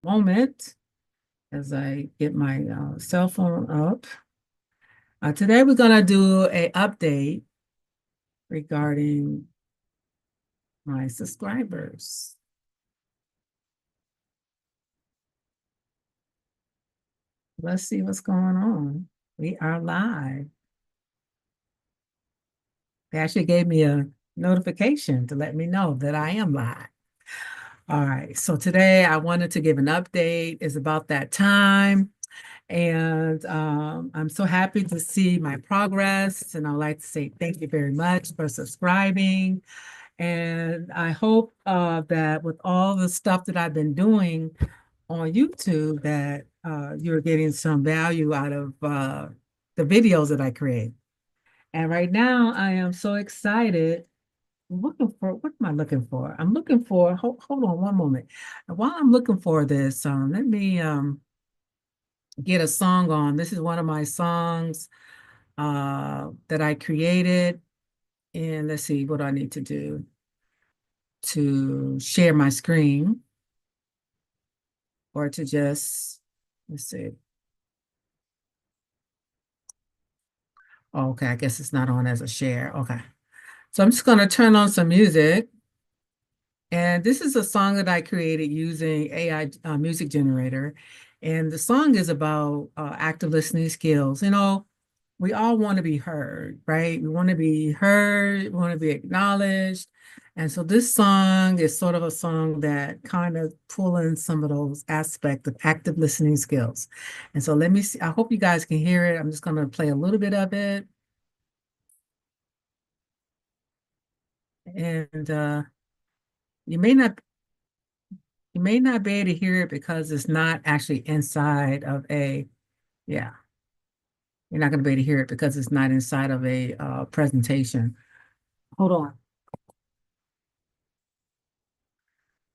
Moment as I get my cell phone up. Today we're going to do an update regarding my subscribers. Let's see what's going on. We are live. They actually gave me a notification to let me know that I am live. All right, so today I wanted to give an update. It's about that time. And I'm so happy to see my progress. And I'd like to say thank you very much for subscribing. And I hope that with all the stuff that I've been doing on YouTube, that you're getting some value out of the videos that I create. And right now, I am so excited. I'm looking for, what am I looking for? I'm looking for, hold on one moment. While I'm looking for this, let me get a song on. This is one of my songs that I created. And let's see what I need to do to share my screen or to just, let's see. Oh, okay, I guess it's not on as a share. Okay. So I'm just going to turn on some music. And this is a song that I created using AI music generator. And the song is about active listening skills. We all want to be heard, right? We want to be heard, we want to be acknowledged. And so this song is sort of a song that kind of pull in some of those aspects of active listening skills. And so let me see. I hope you guys can hear it. I'm just going to play a little bit of it. And you may not you may not be able to hear it because it's not actually inside of yeah, you're not going to be able to hear it because it's not inside of a presentation. Hold on.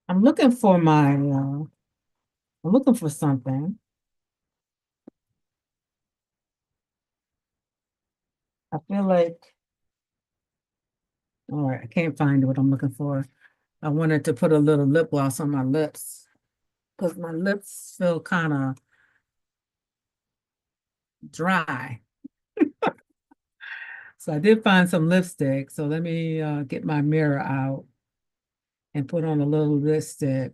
I'm looking for I'm looking for something. I feel like, all right, I can't find what I'm looking for. I wanted to put a little lip gloss on my lips because my lips feel kind of dry. So I did find some lipstick. So let me get my mirror out and put on a little lipstick.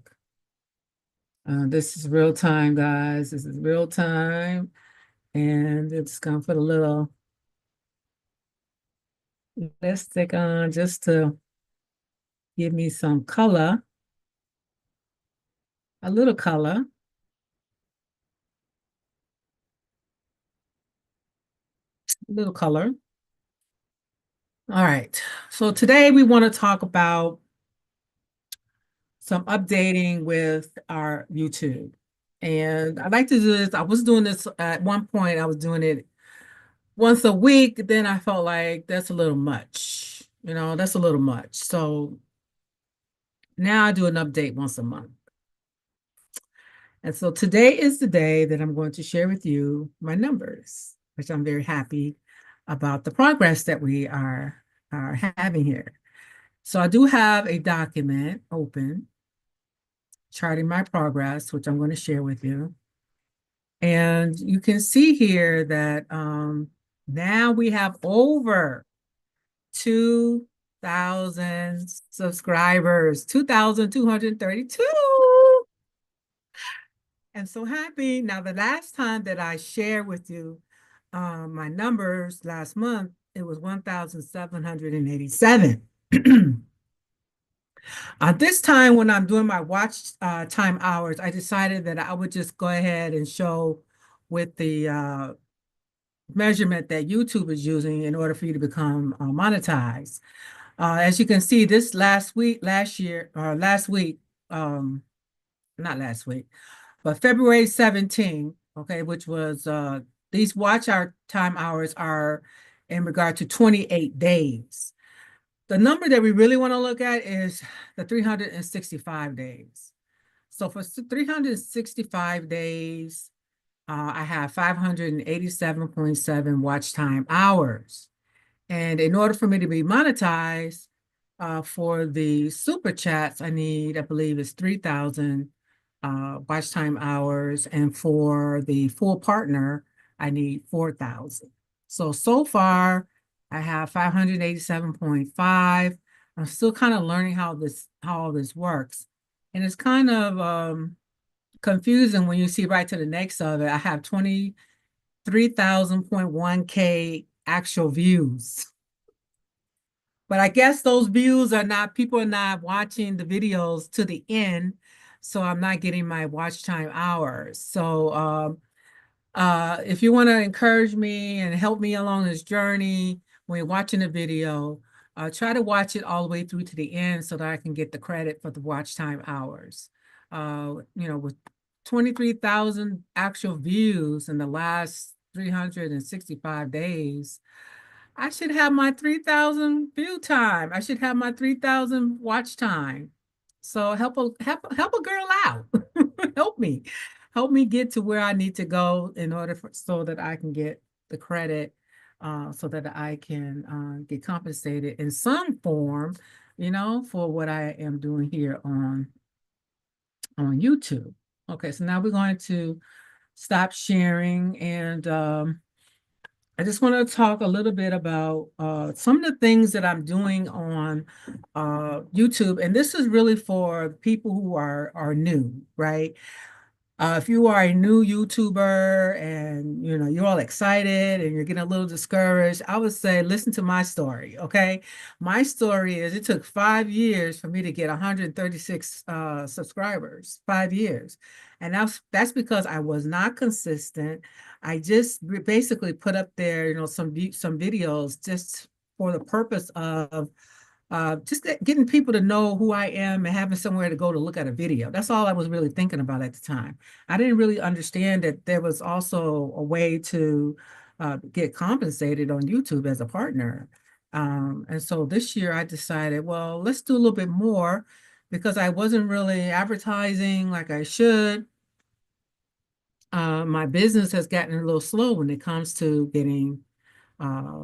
This is real time, guys. This is real time. And it's gonna put a little lipstick on just to give me some color, a little color, a little color. All right. So today we want to talk about some updating with our YouTube. And I'd like to do this. I was doing this at one point, I was doing it once a week. Then I felt like that's a little much. That's a little much. So now I do an update once a month. And so today is the day that I'm going to share with you my numbers, which I'm very happy about the progress that we are having here. So I do have a document open charting my progress, which I'm going to share with you. And you can see here that now we have over 2,000 subscribers, 2,232. I'm so happy. Now, the last time that I shared with you my numbers last month, it was 1,787. This time when I'm doing my watch time hours, I decided that I would just go ahead and show with the measurement that YouTube is using in order for you to become monetized. As you can see, this last week, not last week, but February 17th, okay, which was these watch hour time hours are in regard to 28 days. The number that we really want to look at is the 365 days. So for 365 days, I have 587.7 watch time hours. And in order for me to be monetized for the super chats, I need, I believe it's 3,000 watch time hours, and for the full partner, I need 4,000. So far, I have 587.5. I'm still kind of learning how all this works. And it's kind of confusing when you see right to the next of it. I have 23,000.1K actual views. But I guess those views are not, people are not watching the videos to the end, so I'm not getting my watch time hours. So if you want to encourage me and help me along this journey when you're watching a video, try to watch it all the way through to the end so that I can get the credit for the watch time hours. With 23,000 actual views in the last 365 days, I should have my 3,000 view time. I should have my 3,000 watch time. So help a girl out. Help me. Help me get to where I need to go in order so that I can get the credit, so that I can get compensated in some form, for what I am doing here on YouTube. Okay, so now we're going to stop sharing, and I just want to talk a little bit about some of the things that I'm doing on YouTube. And this is really for people who are new, right? If you are a new YouTuber and you're all excited and you're getting a little discouraged, I would say listen to my story, okay? My story is it took 5 years for me to get 136 subscribers, 5 years. And that's because I was not consistent. I just basically put up there, some videos just for the purpose of just getting people to know who I am and having somewhere to go to look at a video. That's all I was really thinking about at the time. I didn't really understand that there was also a way to get compensated on YouTube as a partner. And so this year I decided, well, let's do a little bit more because I wasn't really advertising like I should. My business has gotten a little slow when it comes to getting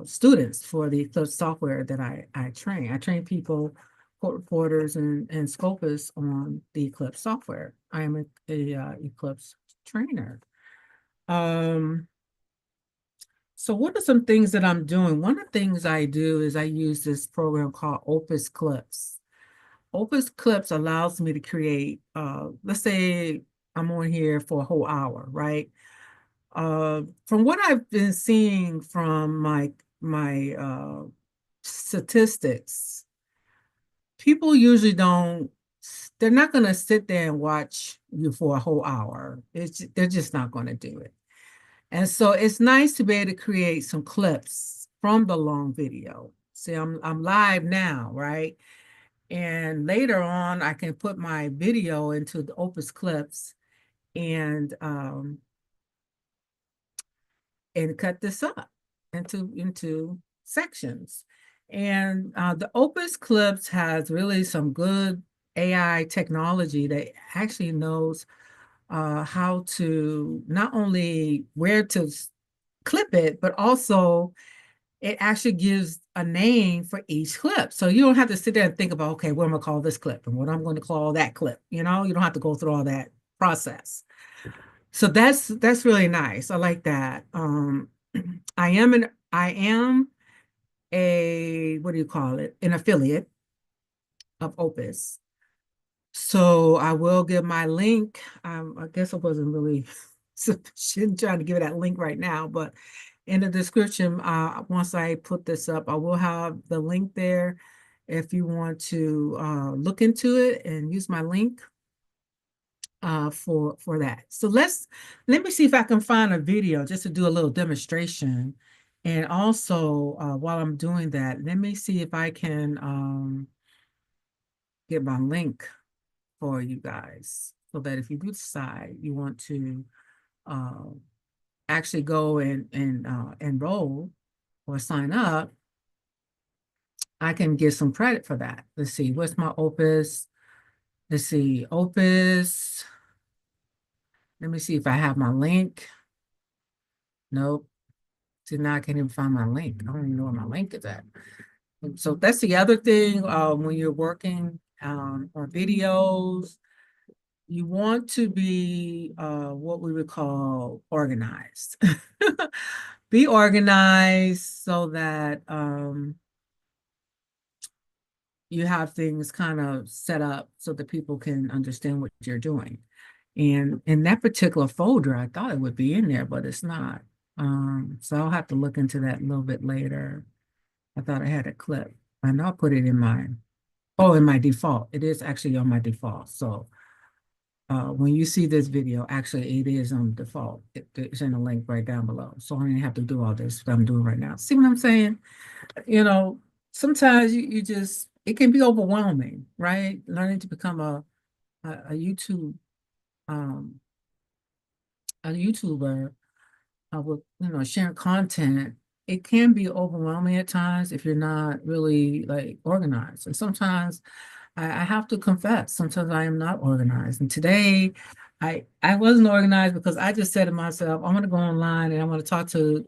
students for the Eclipse software that I train. I train people, court reporters and scopists on the Eclipse software. I am a Eclipse trainer. So what are some things that I'm doing? One of the things I do is I use this program called Opus Clips. Opus Clips allows me to create, let's say I'm on here for a whole hour, right? From what I've been seeing from my statistics, people usually they're not going to sit there and watch you for a whole hour. They're just not going to do it. And so it's nice to be able to create some clips from the long video. See, I'm live now, right? And later on, I can put my video into the Opus Clips and cut this up into sections. And the Opus Clips has really some good AI technology that actually knows how to not only where to clip it, but also it actually gives a name for each clip. So you don't have to sit there and think about, okay, what am I going to call this clip and what I'm going to call that clip. You don't have to go through all that process. So that's really nice. I like that. I am a, what do you call it? An affiliate of Opus. So I will give my link. I guess I wasn't really sufficient trying to give that link right now, but in the description, once I put this up, I will have the link there if you want to look into it and use my link for that. So let me see if I can find a video just to do a little demonstration. And also, while I'm doing that, let me see if I can get my link for you guys so that if you do decide you want to actually go and enroll or sign up, I can get some credit for that. Let's see, what's my Opus? Let's see, Opus. Let me see if I have my link. Nope. See, now I can't even find my link. I don't even know where my link is at. So that's the other thing when you're working on videos. you want to be what we would call organized. Be organized so that you have things kind of set up so that people can understand what you're doing. And in that particular folder, I thought it would be in there, but it's not. So I'll have to look into that a little bit later. I thought I had a clip, and I'll put it in in my default. It is actually on my default. So when you see this video, actually it is on default. It's in the link right down below. So I don't even have to do all this that I'm doing right now. See what I'm saying? You know, sometimes you just, it can be overwhelming, right? Learning to become a YouTube, um, a YouTuber with, sharing content, it can be overwhelming at times if you're not really like organized. And sometimes I have to confess, sometimes I am not organized. And today I wasn't organized because I just said to myself, I'm going to go online and I'm going to talk to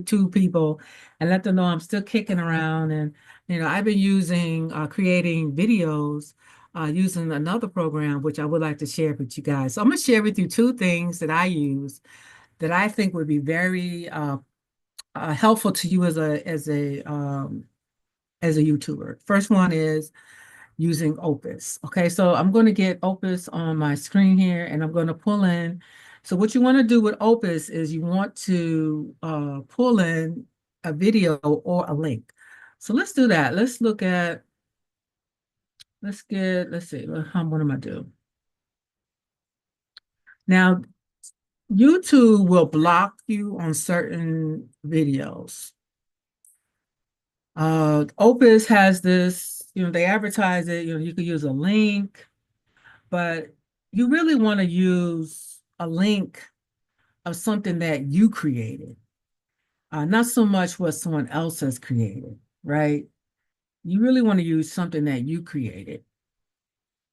two people and let them know I'm still kicking around. And, I've been creating videos using another program, which I would like to share with you guys. So I'm going to share with you two things that I use that I think would be very helpful to you as a YouTuber. First one is using Opus. Okay, so I'm going to get Opus on my screen here, and I'm going to pull in. So what you want to do with Opus is you want to pull in a video or a link. So let's do that. Let's see, what am I do? Now, YouTube will block you on certain videos. Opus has this, they advertise it, you could use a link, but you really want to use a link of something that you created, not so much what someone else has created, right? You really want to use something that you created,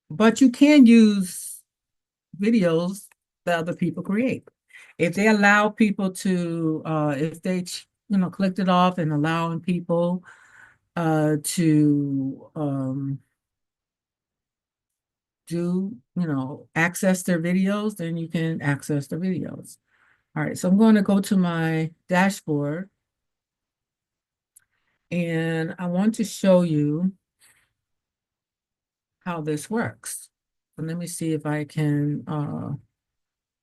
but you can use videos that other people create. If they allow people to, if they, clicked it off and allowing people to access their videos, then you can access the videos. All right, so I'm going to go to my dashboard and I want to show you how this works. So let me see if I can,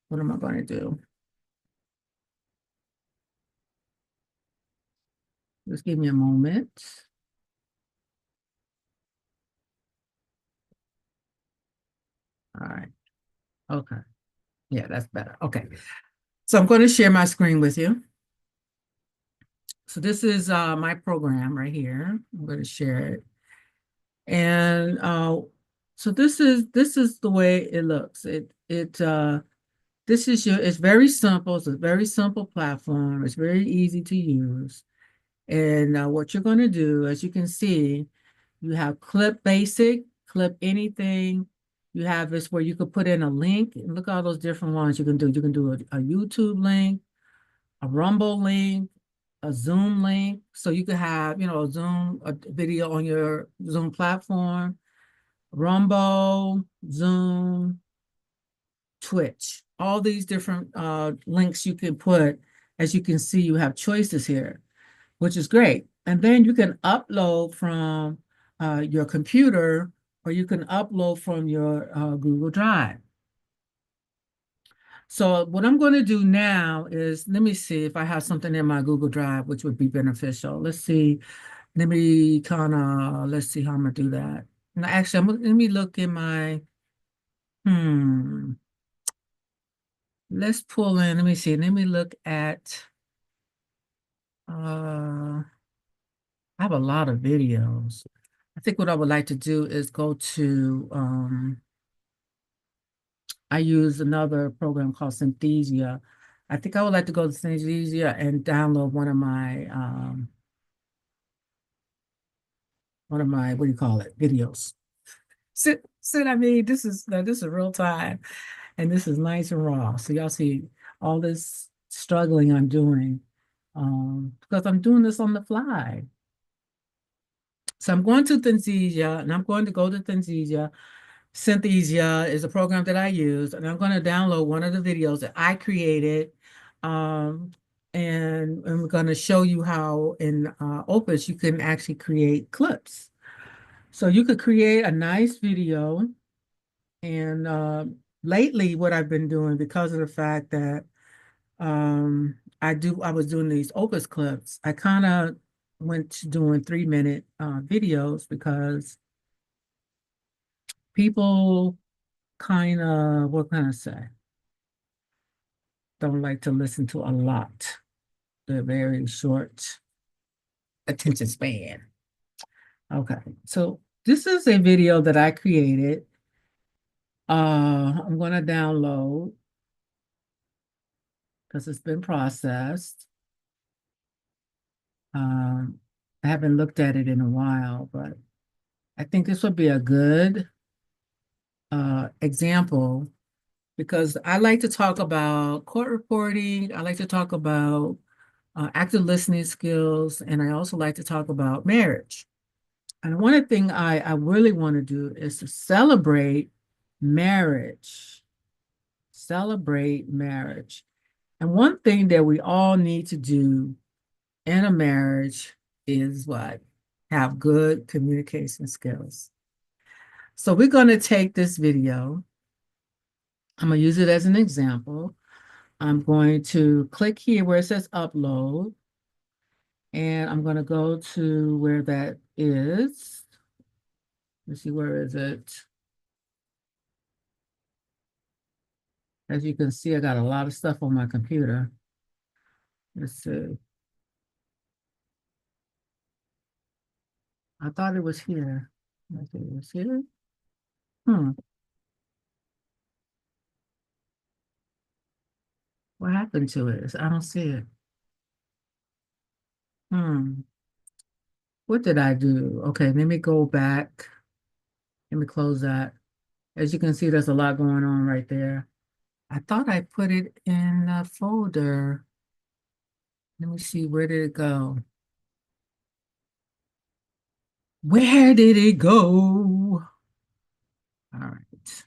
what am I going to do? Just give me a moment. All right, okay. Yeah, that's better. Okay, so I'm going to share my screen with you. So this is my program right here. I'm going to share it. And so this is the way it looks. It's very simple. It's a very simple platform. It's very easy to use. And what you're going to do, as you can see, you have clip basic, clip anything. You have this where you could put in a link. And look at all those different ones you can do. You can do a YouTube link, a Rumble link, a Zoom link. So you could have, a video on your Zoom platform, Rumble, Zoom, Twitch, all these different links you can put. As you can see, you have choices here, which is great. And then you can upload from your computer, or you can upload from your Google Drive. So what I'm going to do now is, let me see if I have something in my Google Drive, which would be beneficial. Let's see. Let's see how I'm going to do that. Now, actually, let me look in my, let's pull in, let me see. Let me look at, I have a lot of videos. I think what I would like to do is go to, I use another program called Synthesia. I think I would like to go to Synthesia and download what do you call it, videos. I mean, this is real time, and this is nice and raw. So y'all see all this struggling I'm doing, because I'm doing this on the fly. So I'm going to Synthesia, and I'm going to go to Synthesia, Synthesia is a program that I use, and I'm going to download one of the videos that I created. Um, and I'm going to show you how in Opus you can actually create clips. So you could create a nice video. And lately, what I've been doing, because of the fact that I was doing these Opus clips, I kind of went to doing 3-minute videos because people kind of, what can I say, don't like to listen to a lot. They're very short attention span. Okay, so this is a video that I created. I'm going to download because it's been processed. I haven't looked at it in a while, but I think this would be a good example because I like to talk about court reporting. I like to talk about active listening skills, and I also like to talk about marriage. And one thing I really want to do is to celebrate marriage. Celebrate marriage. And one thing that we all need to do in a marriage is what? Have good communication skills. So we're going to take this video. I'm going to use it as an example. I'm going to click here where it says upload. And I'm going to go to where that is. Let's see, where is it? As you can see, I got a lot of stuff on my computer. Let's see. I thought it was here. I think it was here. What happened to it? I don't see it. Hmm. What did I do? Okay, let me go back. Let me close that. As you can see, there's a lot going on right there. I thought I put it in a folder. Let me see, where did it go? Where did it go? All right.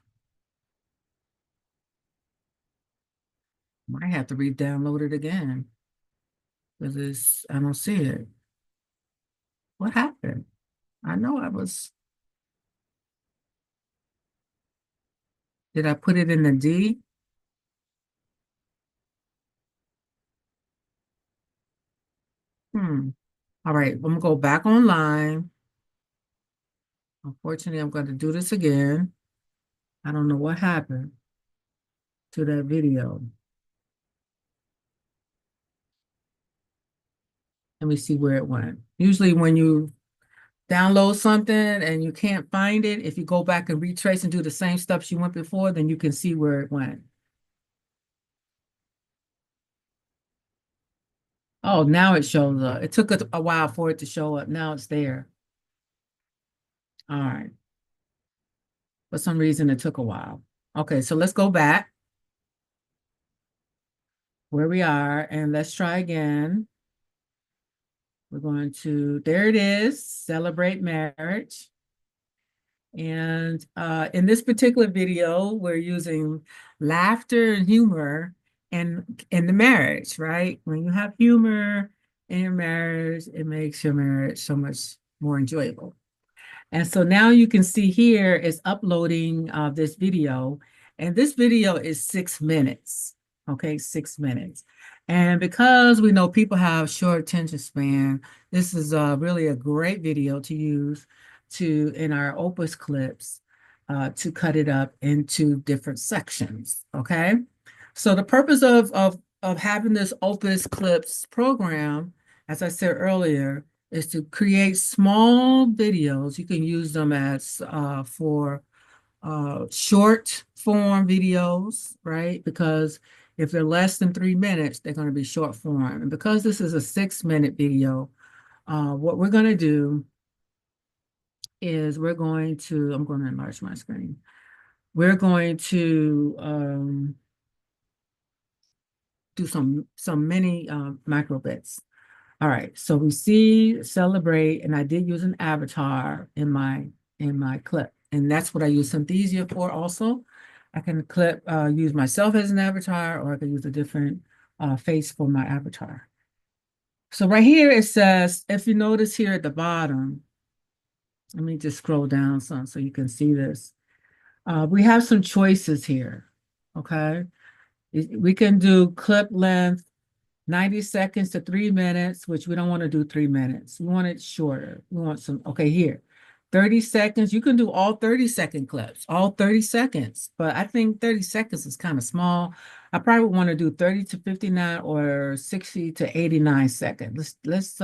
Might have to re-download it again because I don't see it. What happened? I know did I put it in the D? Hmm. All right, I'm gonna go back online. Unfortunately, I'm going to do this again. I don't know what happened to that video. Let me see where it went. Usually when you download something and you can't find it, if you go back and retrace and do the same steps you went before, then you can see where it went. Oh, now it shows up. It took a while for it to show up. Now it's there. All right. For some reason, it took a while. Okay, so let's go back where we are and let's try again. We're going to, there it is, celebrate marriage. And in this particular video, we're using laughter and humor in the marriage, right? When you have humor in your marriage, it makes your marriage so much more enjoyable. And so now you can see here is uploading this video. And this video is 6 minutes. Okay, 6 minutes. And because we know people have short attention span, this is really a great video to use in our Opus clips to cut it up into different sections. Okay. So the purpose of having this Opus Clips program, as I said earlier, is to create small videos. You can use them as for short form videos, right? Because if they're less than 3 minutes, they're going to be short form. And because this is a 6-minute video, what we're going to do is I'm going to enlarge my screen. We're going to do some mini micro bits. All right, so we see celebrate, and I did use an avatar in my clip, And that's what I use Synthesia for also. I can use myself as an avatar, or I can use a different face for my avatar. So right here it says, if you notice here at the bottom, let me just scroll down some so you can see this. We have some choices here, okay? We can do clip length, 90 seconds to 3 minutes, which we don't want to do 3 minutes. We want it shorter. We want some, okay, here, 30 seconds. You can do all 30-second clips, all 30 seconds, but I think 30 seconds is kind of small. I probably want to do 30 to 59 or 60 to 89 seconds. Let's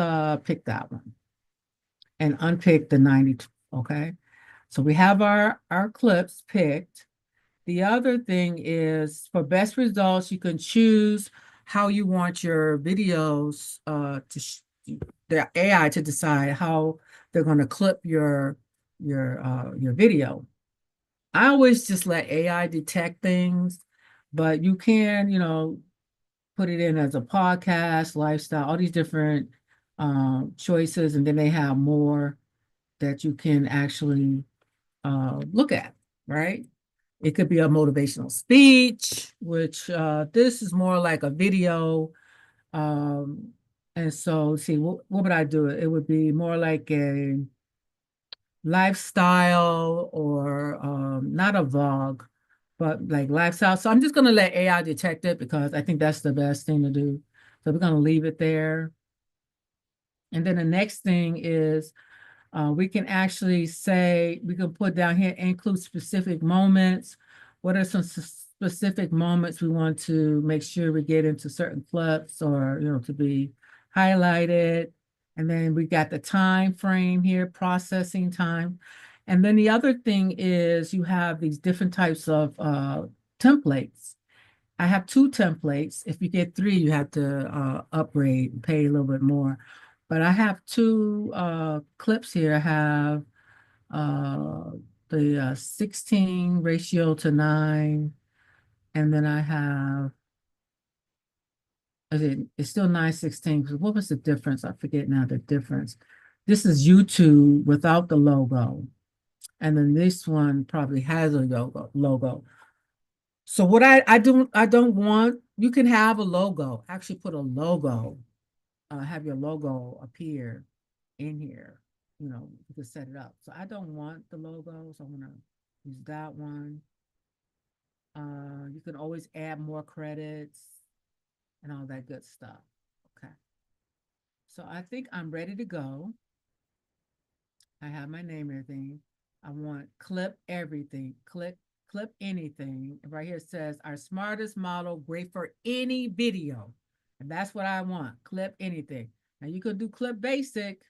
pick that one and unpick the 90, okay? So we have our clips picked. The other thing is for best results, you can choose how you want your videos the AI to decide how they're going to clip your video. I always just let AI detect things, but you can, put it in as a podcast, lifestyle, all these different choices, and then they have more that you can actually look at, right? It could be a motivational speech, which this is more like a video. And so, see, what would I do? It would be more like a lifestyle or not a vlog, but like lifestyle. So I'm just going to let AI detect it because I think that's the best thing to do. So we're going to leave it there. And then the next thing is we can actually say, we can put down here, include specific moments. What are some specific moments we want to make sure we get into certain clips or, to be highlighted? And then we got the time frame here, processing time. And then the other thing is you have these different types of templates. I have 2 templates. If you get 3, you have to upgrade and pay a little bit more. But I have 2 clips here. I have the 16 ratio to 9. And then I have, it's still 9:16. What was the difference? I forget now the difference. This is YouTube without the logo. And then this one probably has a logo. So what I don't want, you can have a logo, actually put a logo, have your logo appear in here, you can set it up. So I don't want the logo, so I'm gonna use that one. You can always add more credits and all that good stuff. Okay. So I think I'm ready to go. I have my name and everything. I want clip everything, clip anything. Right here it says our smartest model, great for any video. And that's what I want, clip anything. Now you could do clip basic.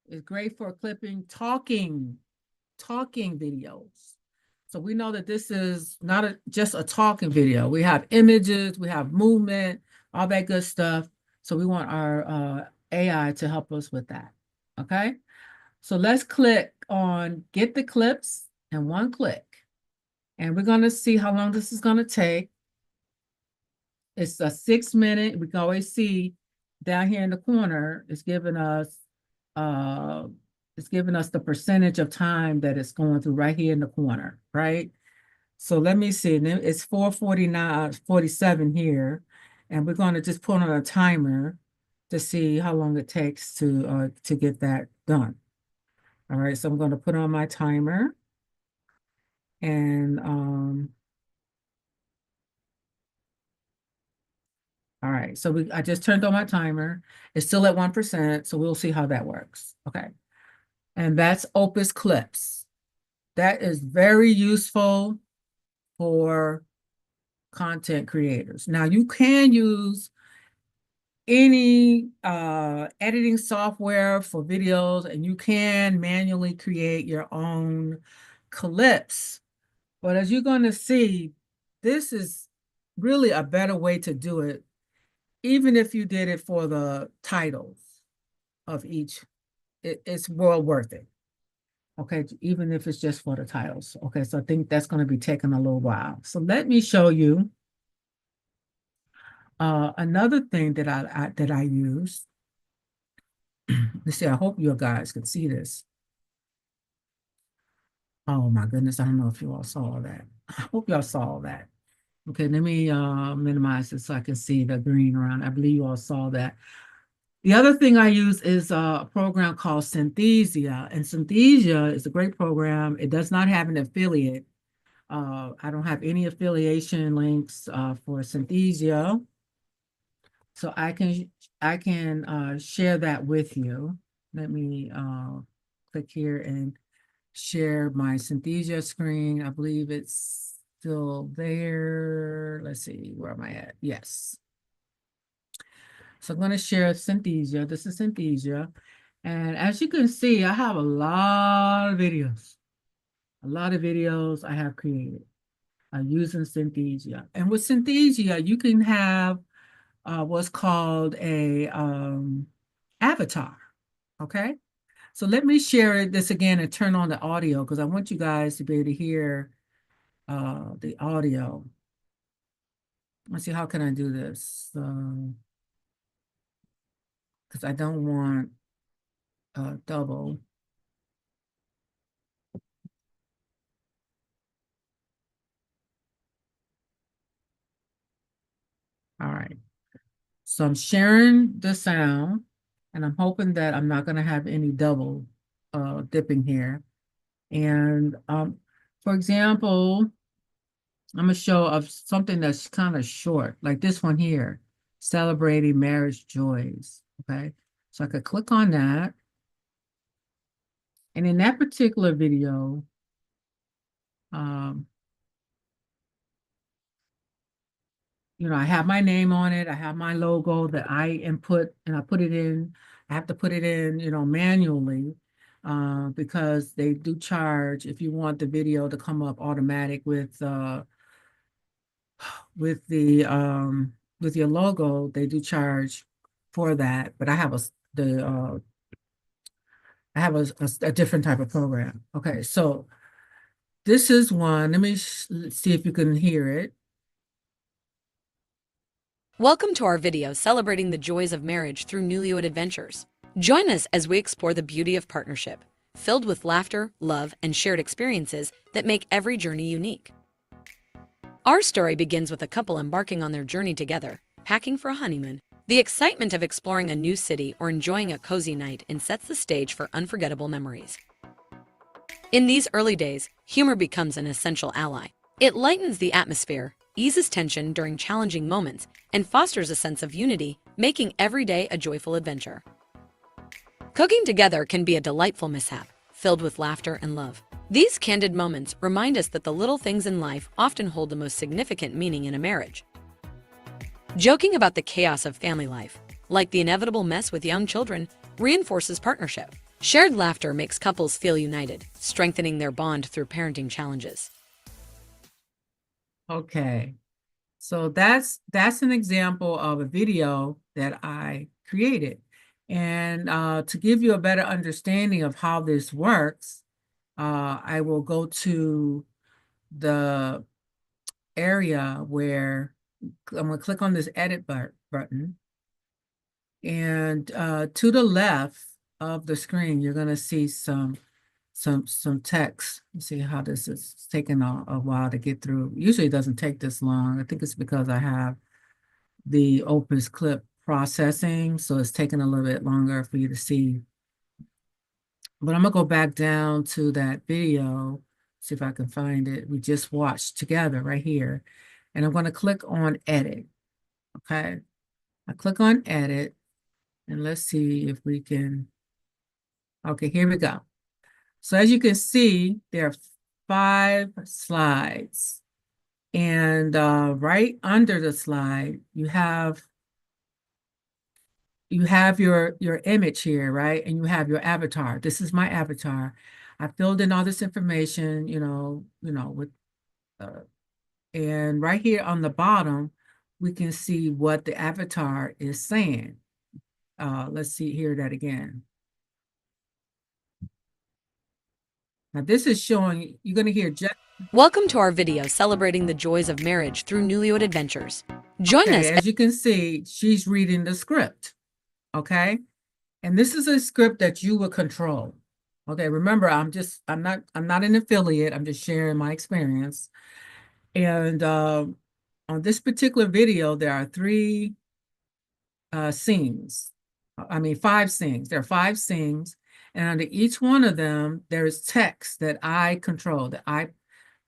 It's great for clipping talking videos. So we know that this is not just a talking video. We have images, we have movement, all that good stuff. So we want our AI to help us with that. Okay. So let's click on get the clips and one click. And we're going to see how long this is going to take. It's a 6-minute. We can always see down here in the corner, it's giving us the percentage of time that it's going through right here in the corner, right? So let me see. It's 4:47 here, and we're going to just put on a timer to see how long it takes to get that done. All right, so I'm going to put on my timer, and all right, so I just turned on my timer. It's still at 1%, so we'll see how that works. Okay, and that's Opus Clips. That is very useful for content creators. Now you can use any editing software for videos, and you can manually create your own clips. But as you're going to see, this is really a better way to do it, even if you did it for the titles of each. It's well worth it. Okay, even if it's just for the titles. Okay, so I think that's going to be taking a little while. So let me show you another thing that I use. Let's see, I hope you guys can see this. Oh my goodness, I don't know if you all saw that. I hope y'all saw that. Okay, let me minimize this so I can see the green around. I believe you all saw that. The other thing I use is a program called Synthesia, and Synthesia is a great program. It does not have an affiliate. I don't have any affiliation links for Synthesia, so I can share that with you. Let me click here and share my Synthesia screen. I believe it's still there. Let's see, where am I at? Yes. So I'm going to share Synthesia. This is Synthesia. And as you can see, I have a lot of videos. A lot of videos I have created using Synthesia. And with Synthesia, you can have what's called a avatar. Okay. So let me share this again and turn on the audio because I want you guys to be able to hear the audio. Let's see, how can I do this? Because I don't want double. All right. So I'm sharing the sound, and I'm hoping that I'm not going to have any double dipping here. And for example, I'm going to show of something that's kind of short, like this one here, celebrating marriage joys. Okay. So I could click on that. And in that particular video, I have my name on it. I have my logo that I input and I put it in. I have to put it in, manually because they do charge if you want the video to come up automatic with the with your logo, they do charge for that. But I have a different type of program. Okay, so this is one. Let me see if you can hear it. Welcome to our video celebrating the joys of marriage through newlywed adventures. Join us as we explore the beauty of partnership, filled with laughter, love, and shared experiences that make every journey unique. Our story begins with a couple embarking on their journey together, packing for a honeymoon. The excitement of exploring a new city or enjoying a cozy night in sets the stage for unforgettable memories. In these early days, humor becomes an essential ally. It lightens the atmosphere, eases tension during challenging moments, and fosters a sense of unity, making every day a joyful adventure. Cooking together can be a delightful mishap, filled with laughter and love. These candid moments remind us that the little things in life often hold the most significant meaning in a marriage. Joking about the chaos of family life, like the inevitable mess with young children, reinforces partnership. Shared laughter makes couples feel united, strengthening their bond through parenting challenges. Okay, so that's an example of a video that I created. And to give you a better understanding of how this works, I will go to the area where I'm going to click on this edit button. And to the left of the screen, you're going to see some text. Let's see how this is taking a while to get through. Usually it doesn't take this long. I think it's because I have the Opus clip processing, so it's taking a little bit longer for you to see. But I'm gonna go back down to that video, see if I can find it. We just watched together right here. And I'm gonna click on edit, okay? I click on edit, and let's see if we can, okay, here we go. So as you can see, there are 5 slides. And right under the slide, you have your image here, right? And you have your avatar. This is my avatar. I filled in all this information, with and right here on the bottom, we can see what the avatar is saying. Let's hear that again. Now this is showing, you're gonna hear just. Welcome to our video celebrating the joys of marriage through newlywed adventures. Join us. As you can see, she's reading the script, okay? And this is a script that you will control, Okay, remember, I'm not an affiliate. I'm just sharing my experience. And on this particular video, there are three scenes. I mean, five scenes. There are five scenes. And under each one of them, there's text that I control, that I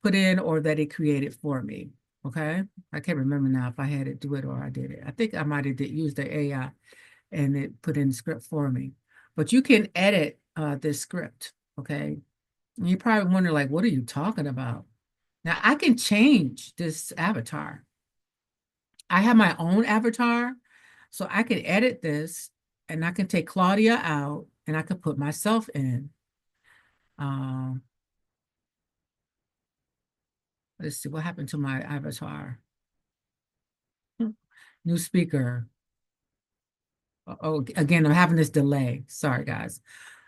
put in or that it created for me. Okay. I can't remember now if I had it do it or I did it. I think I might have did use the AI and it put in the script for me. But you can edit this script. Okay. And you probably wonder, like, what are you talking about? Now I can change this avatar. I have my own avatar, so I can edit this and I can take Claudia out and I can put myself in. Um, let's see what happened to my avatar. New speaker. Oh, again, I'm having this delay. Sorry, guys.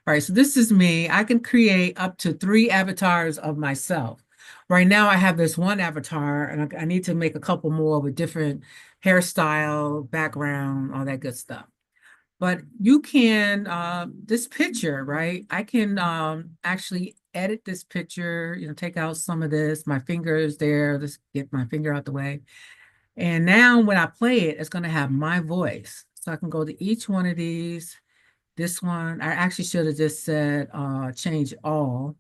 All right, so this is me. I can create up to 3 avatars of myself. Right now, I have this one avatar, and I need to make a couple more with different hairstyle, background, all that good stuff. But you can, this picture, right? I can actually edit this picture, take out some of this. My finger is there. Let's get my finger out the way. And now when I play it, it's going to have my voice. So I can go to each one of these. This one, I actually should have just said change all.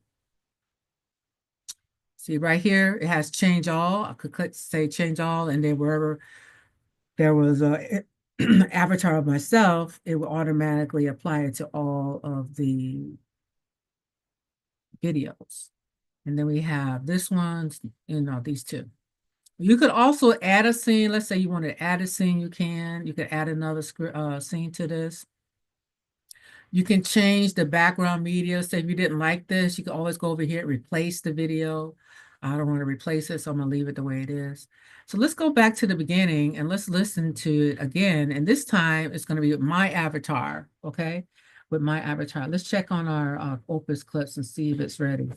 See right here, it has change all. I could click say change all, and then wherever there was a avatar of myself, it will automatically apply it to all of the videos. And then we have this one, these two. You could also add a scene. Let's say you want to add a scene, you can. You could add another scene to this. You can change the background media. Say if you didn't like this, you can always go over here and replace the video. I don't want to replace it, so I'm going to leave it the way it is. So let's go back to the beginning and let's listen to it again. And this time it's going to be with my avatar, okay? With my avatar. Let's check on our Opus Clips and see if it's ready.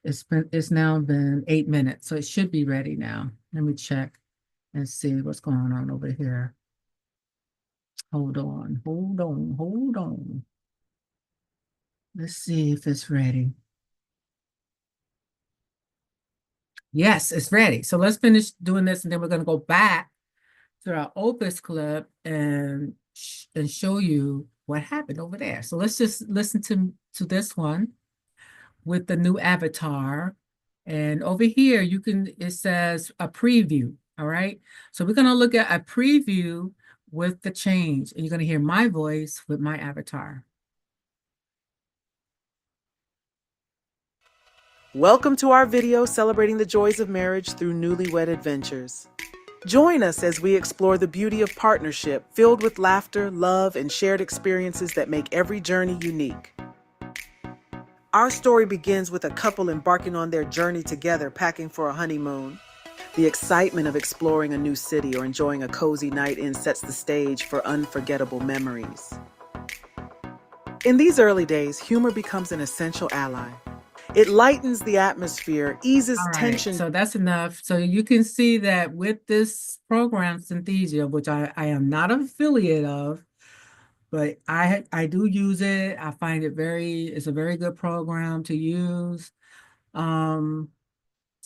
It's now been 8 minutes, so it should be ready now. Let me check and see what's going on over here. Hold on, hold on, hold on. Let's see if it's ready. Yes, it's ready. So let's finish doing this, and then we're going to go back to our Opus clip and show you what happened over there. So let's just listen to this one with the new avatar. And over here, it says a preview. All right. So we're going to look at a preview with the change, and you're going to hear my voice with my avatar. Welcome to our video celebrating the joys of marriage through newlywed adventures. Join us as we explore the beauty of partnership filled with laughter, love, and shared experiences that make every journey unique. Our story begins with a couple embarking on their journey together, packing for a honeymoon. The excitement of exploring a new city or enjoying a cozy night in sets the stage for unforgettable memories. In these early days, humor becomes an essential ally. It lightens the atmosphere, eases tension. So that's enough. So you can see that with this program, Synthesia, which I am not an affiliate of, but I do use it. I find it's a very good program to use. Some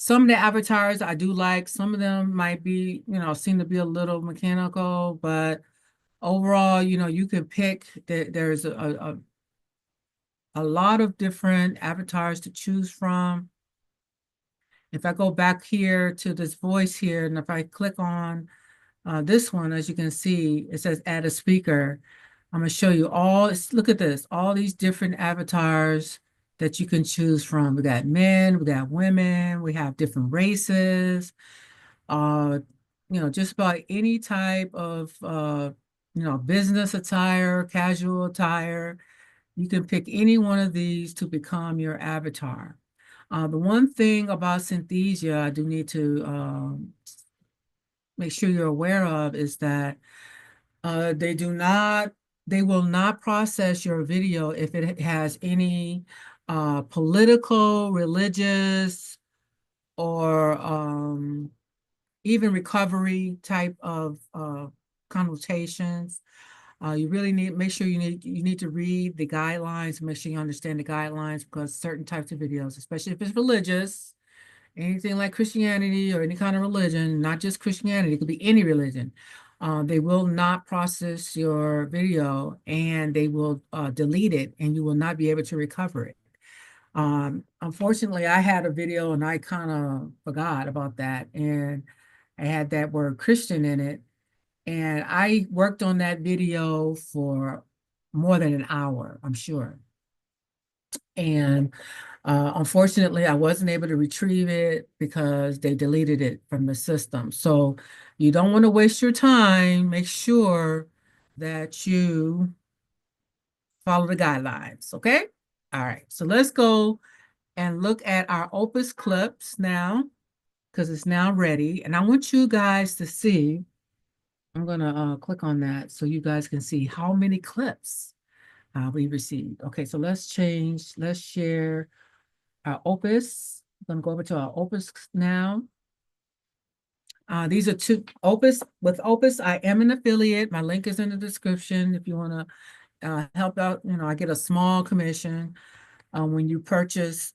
of the avatars I do like. Some of them might be, seem to be a little mechanical, but overall, you can pick. There's a lot of different avatars to choose from. If I go back here to this voice here, and if I click on this one, as you can see, it says add a speaker. I'm going to show you look at this, all these different avatars that you can choose from. We got men, we got women, we have different races, just about any type of, business attire, casual attire. You can pick any one of these to become your avatar. The one thing about Synthesia I do need to make sure you're aware of is that they will not process your video if it has any political, religious, or even recovery type of connotations. You really make sure you need to read the guidelines, make sure you understand the guidelines, because certain types of videos, especially if it's religious, anything like Christianity or any kind of religion, not just Christianity, it could be any religion. They will not process your video, and they will delete it, and you will not be able to recover it. Unfortunately, I had a video and I kind of forgot about that, and I had that word Christian in it, and I worked on that video for more than an hour, I'm sure. And unfortunately, I wasn't able to retrieve it because they deleted it from the system. So you don't want to waste your time. Make sure that you follow the guidelines, okay? All right, so let's go and look at our Opus Clips now, because it's now ready. And I want you guys to see, I'm gonna click on that so you guys can see how many clips we received. Okay, so let's share our Opus. I'm gonna go over to our Opus now. These are two Opus. With Opus, I am an affiliate. My link is in the description if you want to help out. You know, I get a small commission when you purchase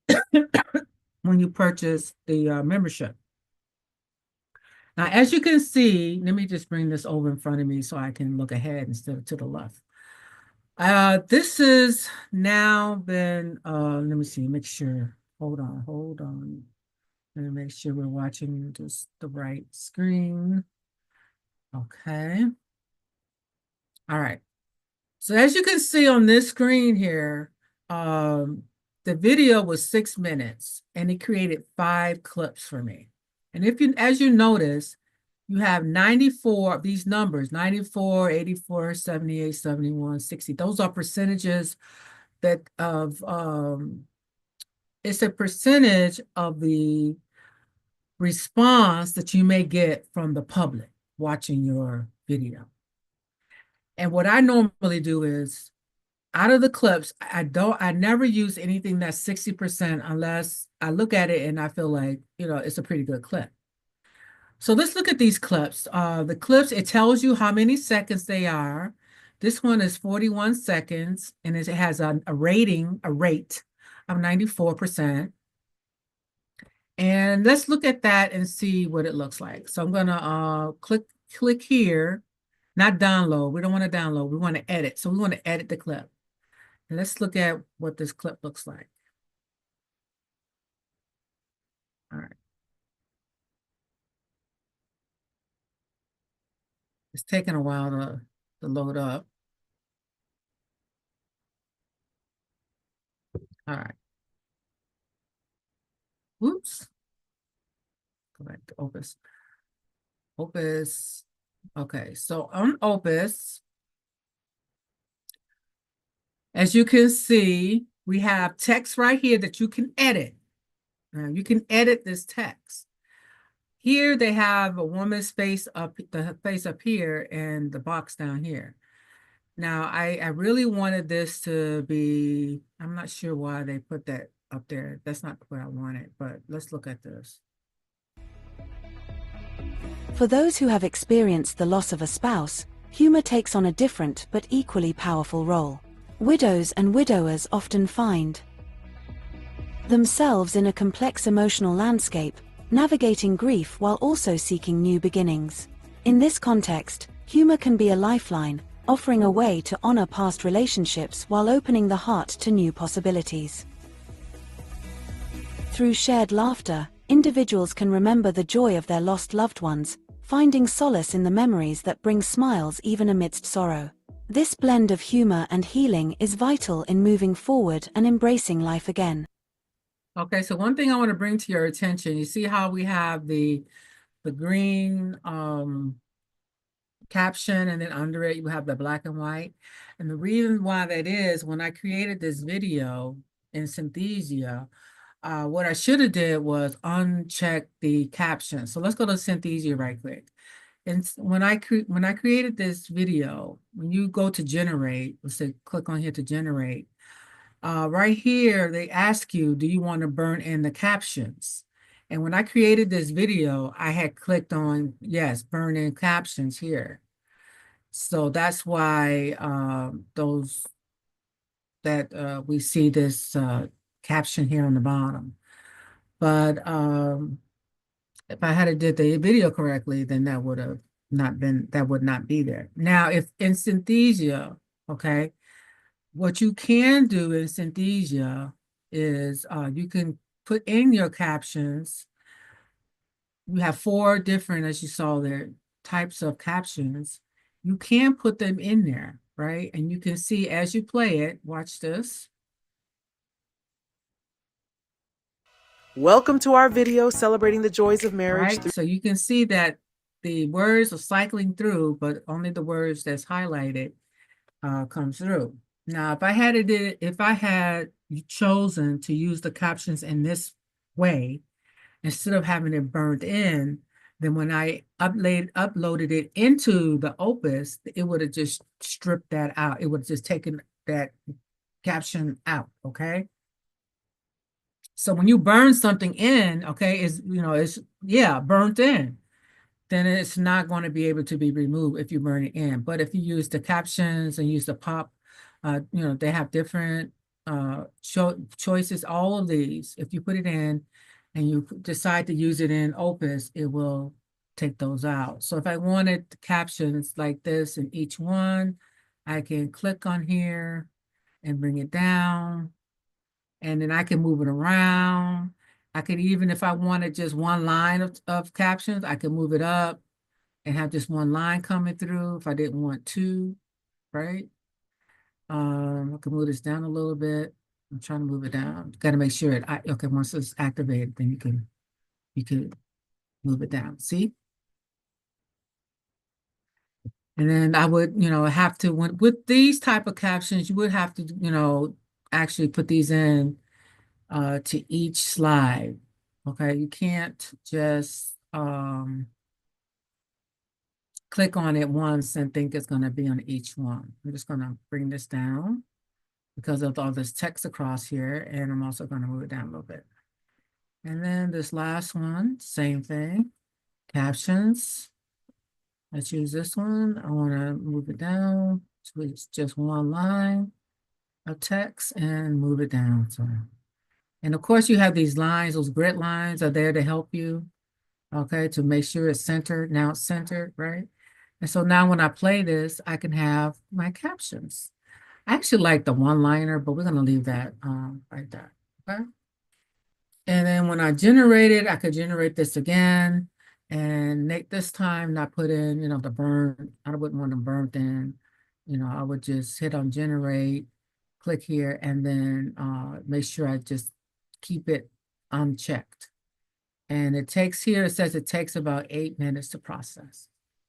the membership. Now, as you can see, let me just bring this over in front of me so I can look ahead instead of to the left. This has now been, let me see, make sure, hold on. Let me make sure we're watching just the right screen. Okay. All right. So as you can see on this screen here, the video was 6 minutes and it created 5 clips for me. And as you notice, you have 94 of these numbers, 94, 84, 78, 71, 60. Those are percentages it's a percentage of the response that you may get from the public watching your video. And what I normally do is, out of the clips, I never use anything that's 60% unless I look at it and I feel like, it's a pretty good clip. So let's look at these clips. The clips, it tells you how many seconds they are. This one is 41 seconds, and it has a rate of 94%. And let's look at that and see what it looks like. So I'm gonna click here, not download. We don't want to download, we want to edit. So we want to edit the clip. And let's look at what this clip looks like. All right. It's taking a while to load up. All right. Whoops. Go back to Opus. Opus. Okay, so on Opus, as you can see, we have text right here that you can edit. You can edit this text. Here they have a woman's face up, the face up here, and the box down here. Now, I really wanted this to be, I'm not sure why they put that up there. That's not what I wanted, but let's look at this. For those who have experienced the loss of a spouse, humor takes on a different but equally powerful role. Widows and widowers often find themselves in a complex emotional landscape, navigating grief while also seeking new beginnings. In this context, humor can be a lifeline, offering a way to honor past relationships while opening the heart to new possibilities. Through shared laughter, individuals can remember the joy of their lost loved ones, finding solace in the memories that bring smiles even amidst sorrow. This blend of humor and healing is vital in moving forward and embracing life again. Okay, so one thing I want to bring to your attention, you see how we have the green caption, and then under it you have the black and white. And the reason why that is, when I created this video in Synthesia, what I should have did was uncheck the caption. So let's go to Synthesia right quick. And when I created this video, when you go to generate, let's say click on here to generate, right here they ask you, do you want to burn in the captions? And when I created this video, I had clicked on yes, burn in captions here. So that's why those that we see this caption here on the bottom. But if I had did the video correctly, then that would have not been, that would not be there. Now, if in Synthesia, okay, what you can do in Synthesia is you can put in your captions. You have 4 different, as you saw there, types of captions. You can put them in there, right? And you can see as you play it, watch this. Welcome to our video celebrating the joys of marriage. Right, so you can see that the words are cycling through, but only the words that's highlighted comes through. Now, if I had chosen to use the captions in this way, instead of having it burned in, then when I uploaded it into the Opus, it would have just stripped that out. It would have just taken that caption out, okay? So when you burn something in, okay, it's burnt in, then it's not going to be able to be removed if you burn it in. But if you use the captions and use the pop, they have different choices. All of these, if you put it in and you decide to use it in Opus, it will take those out. So if I wanted the captions like this in each one, I can click on here and bring it down. And then I can move it around. I could even, if I wanted just one line of captions, I could move it up and have just one line coming through if I didn't want 2, right? I can move this down a little bit. I'm trying to move it down. Got to make sure okay, once it's activated, then you can move it down. See? And then I would, have to, with these type of captions, you would have to, actually put these in to each slide. Okay, you can't just click on it once and think it's going to be on each one. I'm just going to bring this down because of all this text across here, and I'm also going to move it down a little bit. And then this last one, same thing, captions. I choose this one. I want to move it down so it's just one line of text and move it down. So, and of course you have these lines, those grid lines are there to help you, okay, to make sure it's centered. Now it's centered, right? And so now when I play this, I can have my captions. I actually like the one-liner, but we're going to leave that like that, okay? And then when I generate it, I could generate this again and this time not put in, the burn. I wouldn't want them burnt in. I would just hit on generate, click here, and then make sure I just keep it unchecked. And it says it takes about 8 minutes to process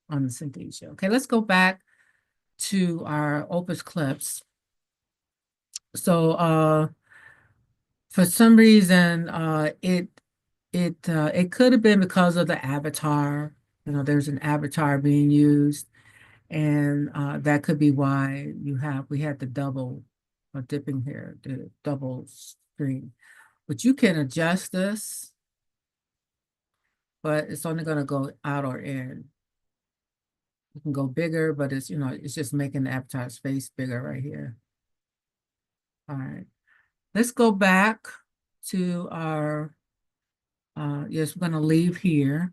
on the Synthesia. Okay, let's go back to our Opus Clips. So for some reason, it could have been because of the avatar. There's an avatar being used, and that could be why we had the double dipping here, the double screen. But you can adjust this, but it's only going to go out or in. You can go bigger, but it's just making the avatar space bigger right here. All right, let's go back to our, yes, we're going to leave here.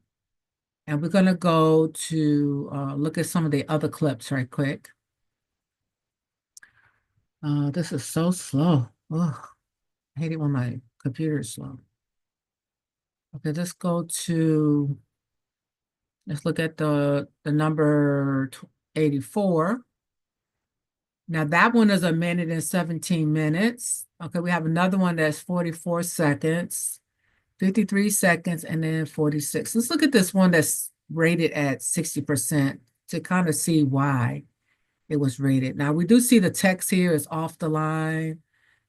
And we're going to go to look at some of the other clips right quick. This is so slow. Ugh, I hate it when my computer is slow. Okay, let's look at the number 84. Now that one is 1 minute and 17 minutes. Okay, we have another one that's 44 seconds, 53 seconds, and then 46. Let's look at this one that's rated at 60% to kind of see why it was rated. Now we do see the text here is off the line.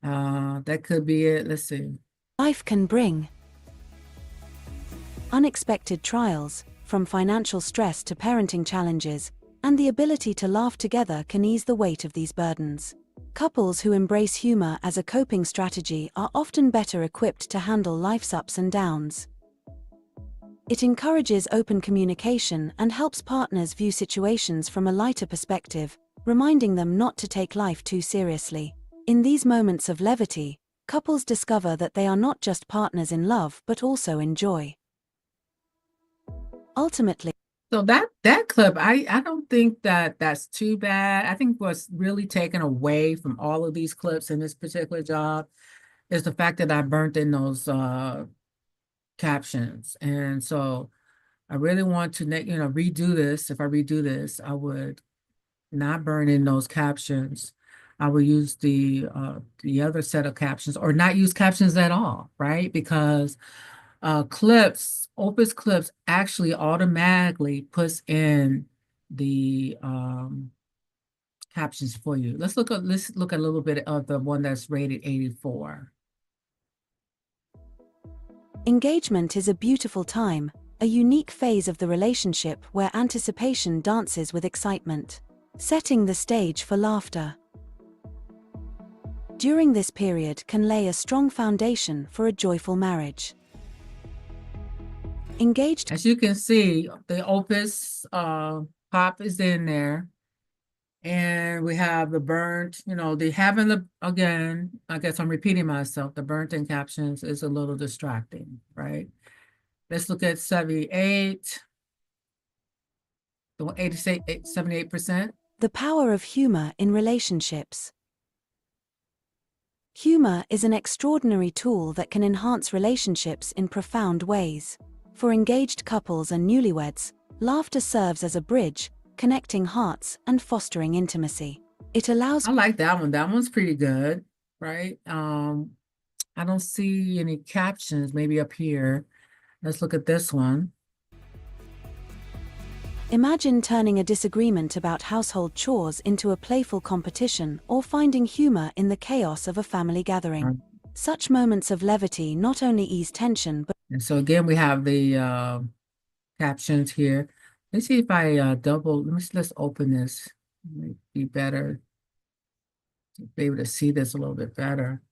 That could be it. Let's see. Life can bring unexpected trials, from financial stress to parenting challenges, and the ability to laugh together can ease the weight of these burdens. Couples who embrace humor as a coping strategy are often better equipped to handle life's ups and downs. It encourages open communication and helps partners view situations from a lighter perspective, reminding them not to take life too seriously. In these moments of levity, couples discover that they are not just partners in love but also in joy. Ultimately, So that clip, I don't think that that's too bad. I think what's really taken away from all of these clips in this particular job is the fact that I burnt in those captions. And so I really want to redo this. If I redo this, I would not burn in those captions. I will use the other set of captions or not use captions at all, right? Because Opus Clips actually automatically puts in the captions for you. Let's look at a little bit of the one that's rated 84. engagement is a beautiful time, a unique phase of the relationship where anticipation dances with excitement, setting the stage for laughter. During this period can lay a strong foundation for a joyful marriage. Engaged. As you can see, the Opus pop is in there. And we have the burnt, again, I guess I'm repeating myself, the burnt in captions is a little distracting, right? Let's look at 78, the 78%. The power of humor in relationships. Humor is an extraordinary tool that can enhance relationships in profound ways. For engaged couples and newlyweds, laughter serves as a bridge, connecting hearts and fostering intimacy. It allows. I like that one. That one's pretty good, right? I don't see any captions, maybe up here. Let's look at this one. Imagine turning a disagreement about household chores into a playful competition or finding humor in the chaos of a family gathering. Such moments of levity not only ease tension but. And so again, we have the captions here. Let's see if I let's open this. It might be better to be able to see this a little bit better.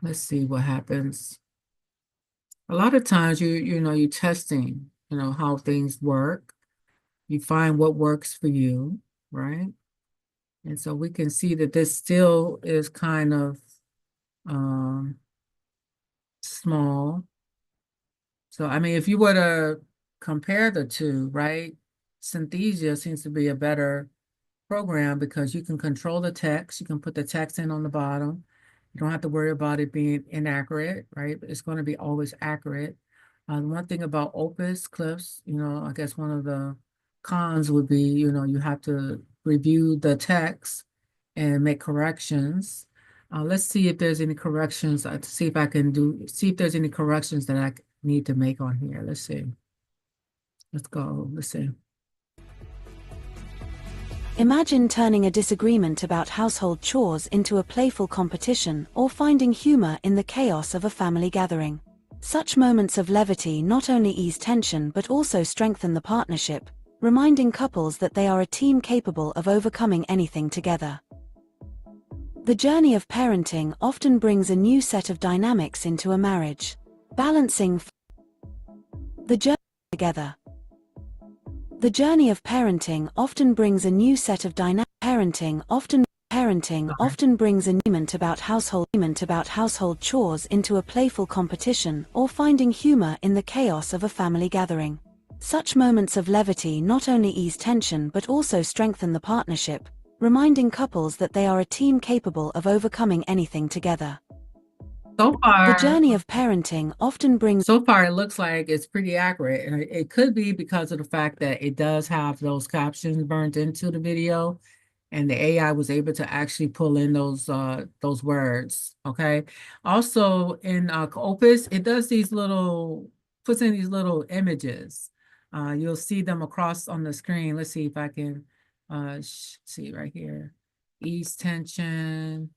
Let's see what happens. A lot of times you're testing, how things work. You find what works for you, right? And so we can see that this still is kind of small. So, I mean, if you were to compare the two, right? Synthesia seems to be a better program because you can control the text. You can put the text in on the bottom. You don't have to worry about it being inaccurate, right? It's going to be always accurate. One thing about Opus Clips, I guess one of the cons would be, you have to review the text and make corrections. Let's see if there's any corrections. See if there's any corrections that I need to make on here. Let's see. Let's go. Let's see. Imagine turning a disagreement about household chores into a playful competition or finding humor in the chaos of a family gathering. Such moments of levity not only ease tension but also strengthen the partnership, reminding couples that they are a team capable of overcoming anything together. The journey of parenting often brings a new set of dynamics into a marriage. Balancing the journey together. The journey of parenting often brings a new set of dynamics. Parenting often brings a moment about household chores into a playful competition or finding humor in the chaos of a family gathering. Such moments of levity not only ease tension but also strengthen the partnership, reminding couples that they are a team capable of overcoming anything together. So far, the journey of parenting often brings. So far, it looks like it's pretty accurate, and it could be because of the fact that it does have those captions burnt into the video, and the AI was able to actually pull in those words. Okay. Also, in Opus, it does puts in these little images. You'll see them across on the screen. Let's see if I can see right here. Ease tension.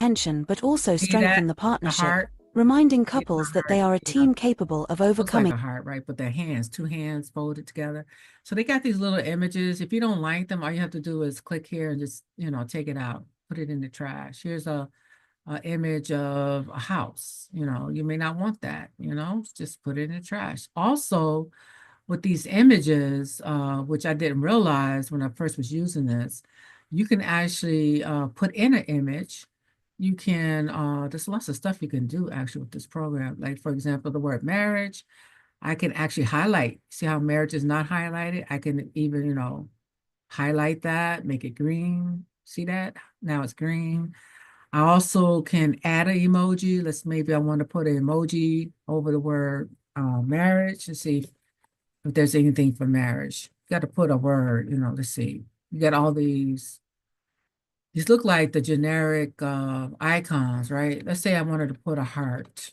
But also strengthen the partnership, heart, reminding couples that they are a team capable of overcoming. Looks like a heart, right? But their hands, two hands folded together. So they got these little images. If you don't like them, all you have to do is click here and just, take it out, put it in the trash. Here's a image of a house. You may not want that, just put it in the trash. Also, with these images, which I didn't realize when I first was using this, you can actually put in an image. You can, there's lots of stuff you can do actually with this program. Like, for example, the word marriage, I can actually highlight. See how marriage is not highlighted? I can even, highlight that, make it green. See that? Now it's green. I also can add an emoji. Maybe I want to put an emoji over the word marriage and see if there's anything for marriage. You got to put a word, let's see. You got all these look like the generic icons, right? Let's say I wanted to put a heart,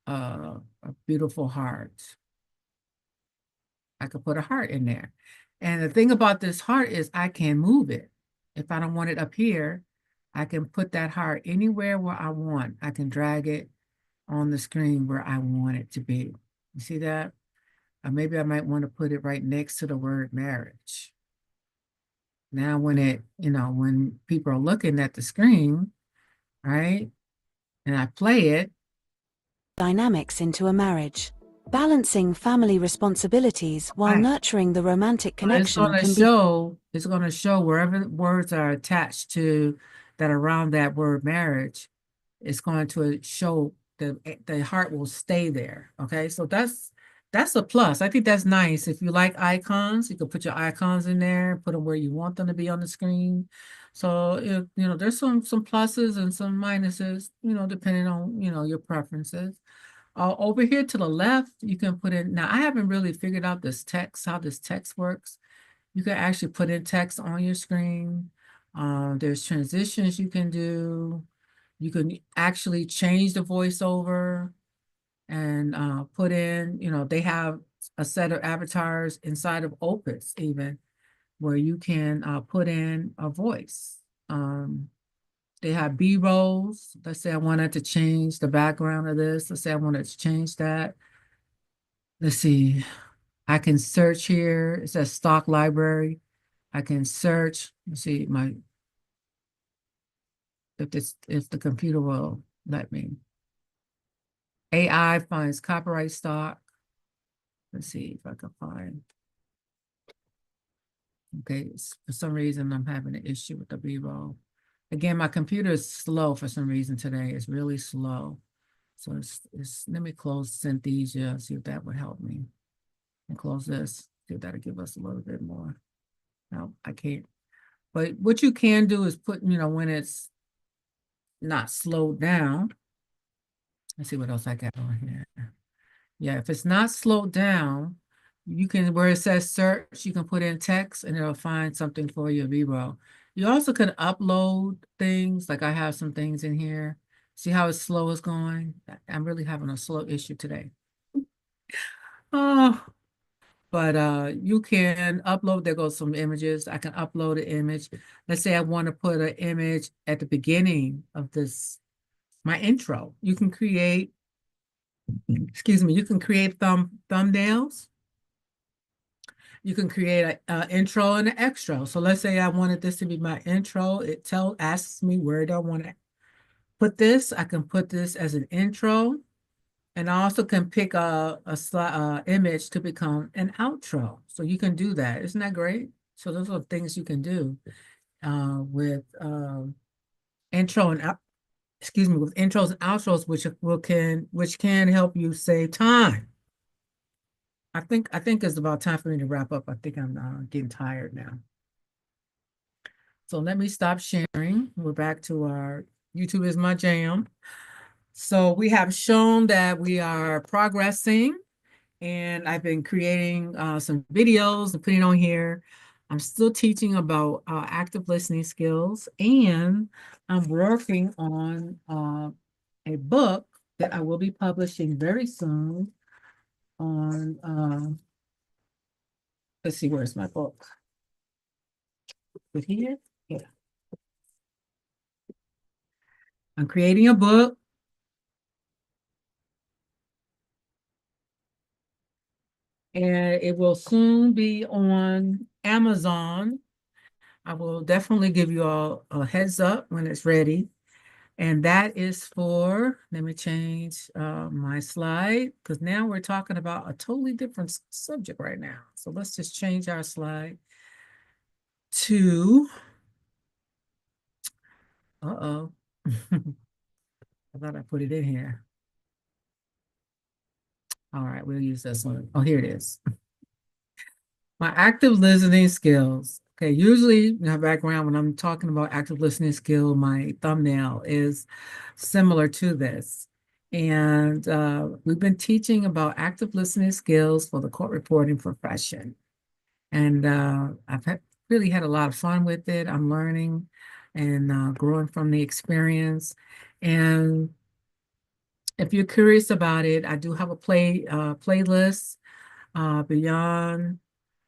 a beautiful heart. I could put a heart in there. And the thing about this heart is I can move it. If I don't want it up here, I can put that heart anywhere where I want. I can drag it on the screen where I want it to be. You see that? Or maybe I might want to put it right next to the word marriage. Now when people are looking at the screen, right, and I play it. Dynamics into a marriage. Balancing family responsibilities while Right. nurturing the romantic So it's connection going can to be show, wherever words are attached to that around that word marriage, it's going to show the heart will stay there. Okay, so that's a plus. I think that's nice. If you like icons, you can put your icons in there, put them where you want them to be on the screen. So there's some pluses and some minuses, depending on your preferences. Over here to the left, you can put in. Now I haven't really figured out how this text works. You can actually put in text on your screen. There's transitions you can do. You can actually change the voiceover and put in, they have a set of avatars inside of Opus even where you can put in a voice. They have B-rolls. Let's say I wanted to change the background of this. Let's say I wanted to change that. Let's see. I can search here. It says stock library. I can search. Let's see if the computer will let me. AI finds copyright stock. Let's see if I can find. Okay, for some reason I'm having an issue with the B-roll. Again, my computer is slow for some reason today. It's really slow. So let me close Synthesia, see if that would help me. And close this, see if that'll give us a little bit more. No, I can't. But what you can do is put, when it's not slowed down. Let's see what else I got on here. Yeah, if it's not slowed down, you can, where it says search, you can put in text and it'll find something for your B-roll. You also can upload things, like I have some things in here. See how it's slow is going? I'm really having a slow issue today. Oh, but you can upload, there goes some images. I can upload an image. Let's say I want to put an image at the beginning of my intro. You can create, excuse me, you can create thumbnails. You can create an intro and an extra. So let's say I wanted this to be my intro. It asks me where do I want to put this. I can put this as an intro. And I also can pick a image to become an outro. So you can do that. Isn't that great? So those are things you can do with intro and with intros and outros, which can help you save time. I think it's about time for me to wrap up. I think I'm getting tired now. So let me stop sharing. We're back to our YouTube is my jam. So we have shown that we are progressing, and I've been creating some videos and putting on here. I'm still teaching about active listening skills, and I'm working on a book that I will be publishing very soon on, let's see, where's my book? Is it here? Yeah. I'm creating a book. And it will soon be on Amazon. I will definitely give you all a heads up when it's ready. And that is for, let me change my slide, because now we're talking about a totally different subject right now. So let's just change our slide to, uh-oh. I thought I put it in here. All right, we'll use this one. Oh, here it is. My active listening skills. Okay, usually in my background, when I'm talking about active listening skill, my thumbnail is similar to this. And we've been teaching about active listening skills for the court reporting profession. And really had a lot of fun with it. I'm learning and growing from the experience. And if you're curious about it, I do have a playlist, Beyond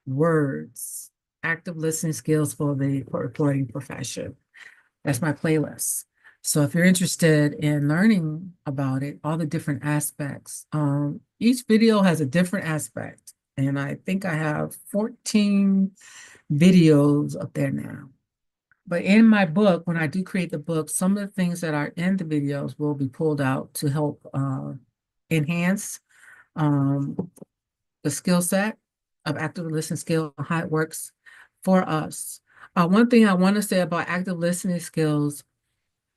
Words, Active Listening Skills for the Court Reporting Profession. That's my playlist. So if you're interested in learning about it, all the different aspects, each video has a different aspect. And I think I have 14 videos up there now. But in my book, when I do create the book, some of the things that are in the videos will be pulled out to help enhance the skill set of active listening skill, how it works for us. One thing I want to say about active listening skills,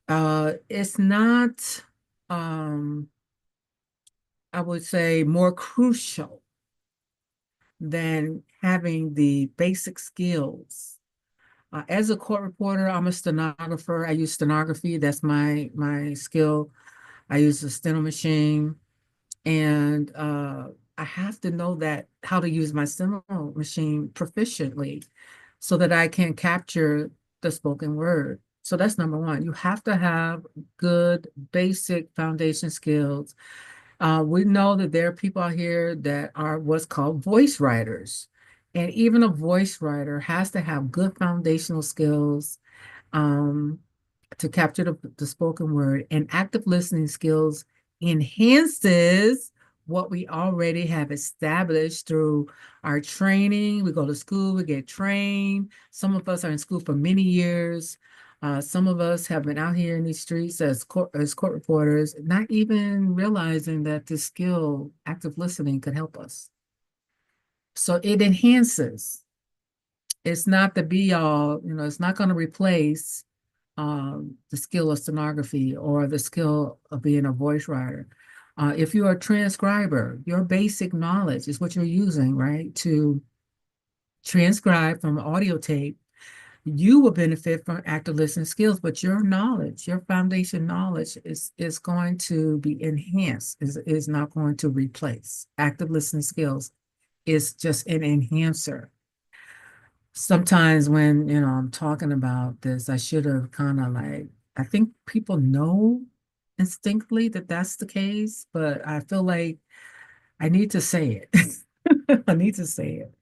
it's not, I would say, more crucial than having the basic skills. As a court reporter, I'm a stenographer. I use stenography. That's my skill. I use a steno machine, and I have to know that how to use my steno machine proficiently so that I can capture the spoken word. So that's number one. You have to have good basic foundation skills. We know that there are people out here that are what's called voice writers. And even a voice writer has to have good foundational skills um, to capture the spoken word. And active listening skills enhances what we already have established through our training. We go to school, we get trained. Some of us are in school for many years. Some of us have been out here in these streets as court reporters, not even realizing that this skill, active listening, could help us. So it enhances. It's not the be all, it's not going to replace the skill of stenography or the skill of being a voice writer. If you're a transcriber, your basic knowledge is what you're using, right, to transcribe from audio tape. You will benefit from active listening skills, but your knowledge, your foundation knowledge is going to be enhanced, is not going to replace. Active listening skills is just an enhancer. Sometimes when, I'm talking about this, I should have kind of I think people know instinctively that that's the case, but I feel like I need to say it. I need to say it.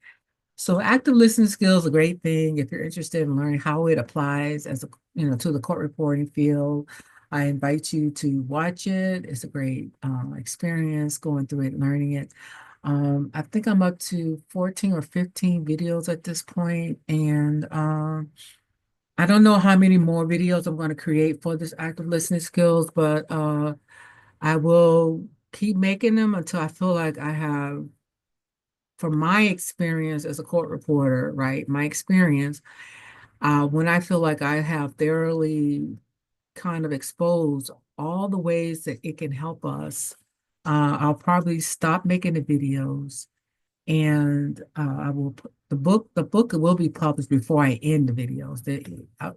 So active listening skills are a great thing if you're interested in learning how it applies to the court reporting field. I invite you to watch it. It's a great experience going through it, learning it. I think I'm up to 14 or 15 videos at this point, and I don't know how many more videos I'm going to create for this active listening skills, but I will keep making them until I feel like I have, from my experience as a court reporter, right, my experience, when I feel like I have thoroughly kind of exposed all the ways that it can help us, I'll probably stop making the videos and I will put the book will be published before I end the videos.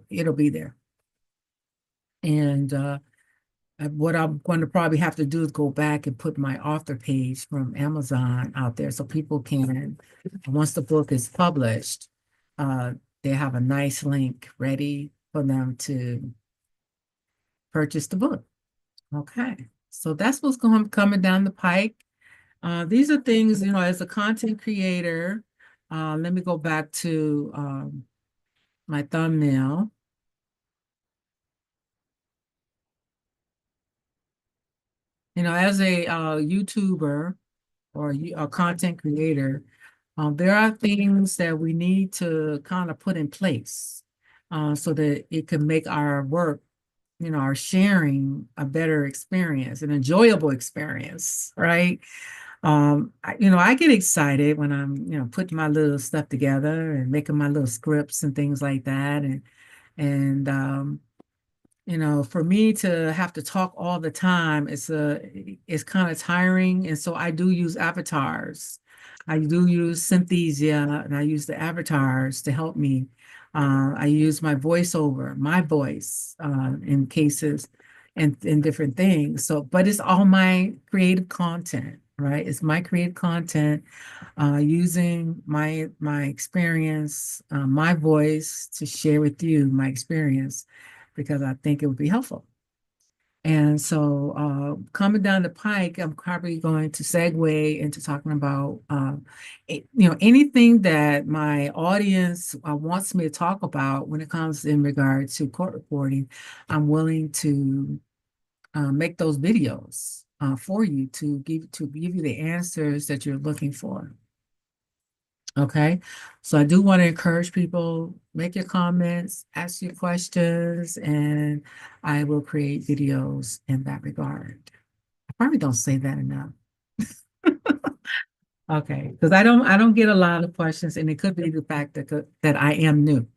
It'll be there. And what I'm going to probably have to do is go back and put my author page from Amazon out there so people can, once the book is published, they have a nice link ready for them to purchase the book. Okay, so that's what's coming down the pike. These are things, as a content creator, let me go back to my thumbnail. As a YouTuber or a content creator, there are things that we need to kind of put in place so that it can make our work are sharing a better experience, an enjoyable experience, right? I get excited when I'm, putting my little stuff together and making my little scripts and things like that. And for me to have to talk all the time, it's kind of tiring. And so I do use avatars. I do use Synthesia, and I use the avatars to help me. I use my voiceover, my voice, in cases and in different things. So, but it's all my creative content, right? It's my creative content, using my experience, my voice to share with you my experience because I think it would be helpful. And so, coming down the pike, I'm probably going to segue into talking about, anything that my audience wants me to talk about when it comes in regard to court reporting. I'm willing to make those videos for you to give you the answers that you're looking for. Okay, so I do want to encourage people, make your comments, ask your questions, and I will create videos in that regard. I probably don't say that enough. Okay, because I don't get a lot of questions, and it could be the fact that I am new,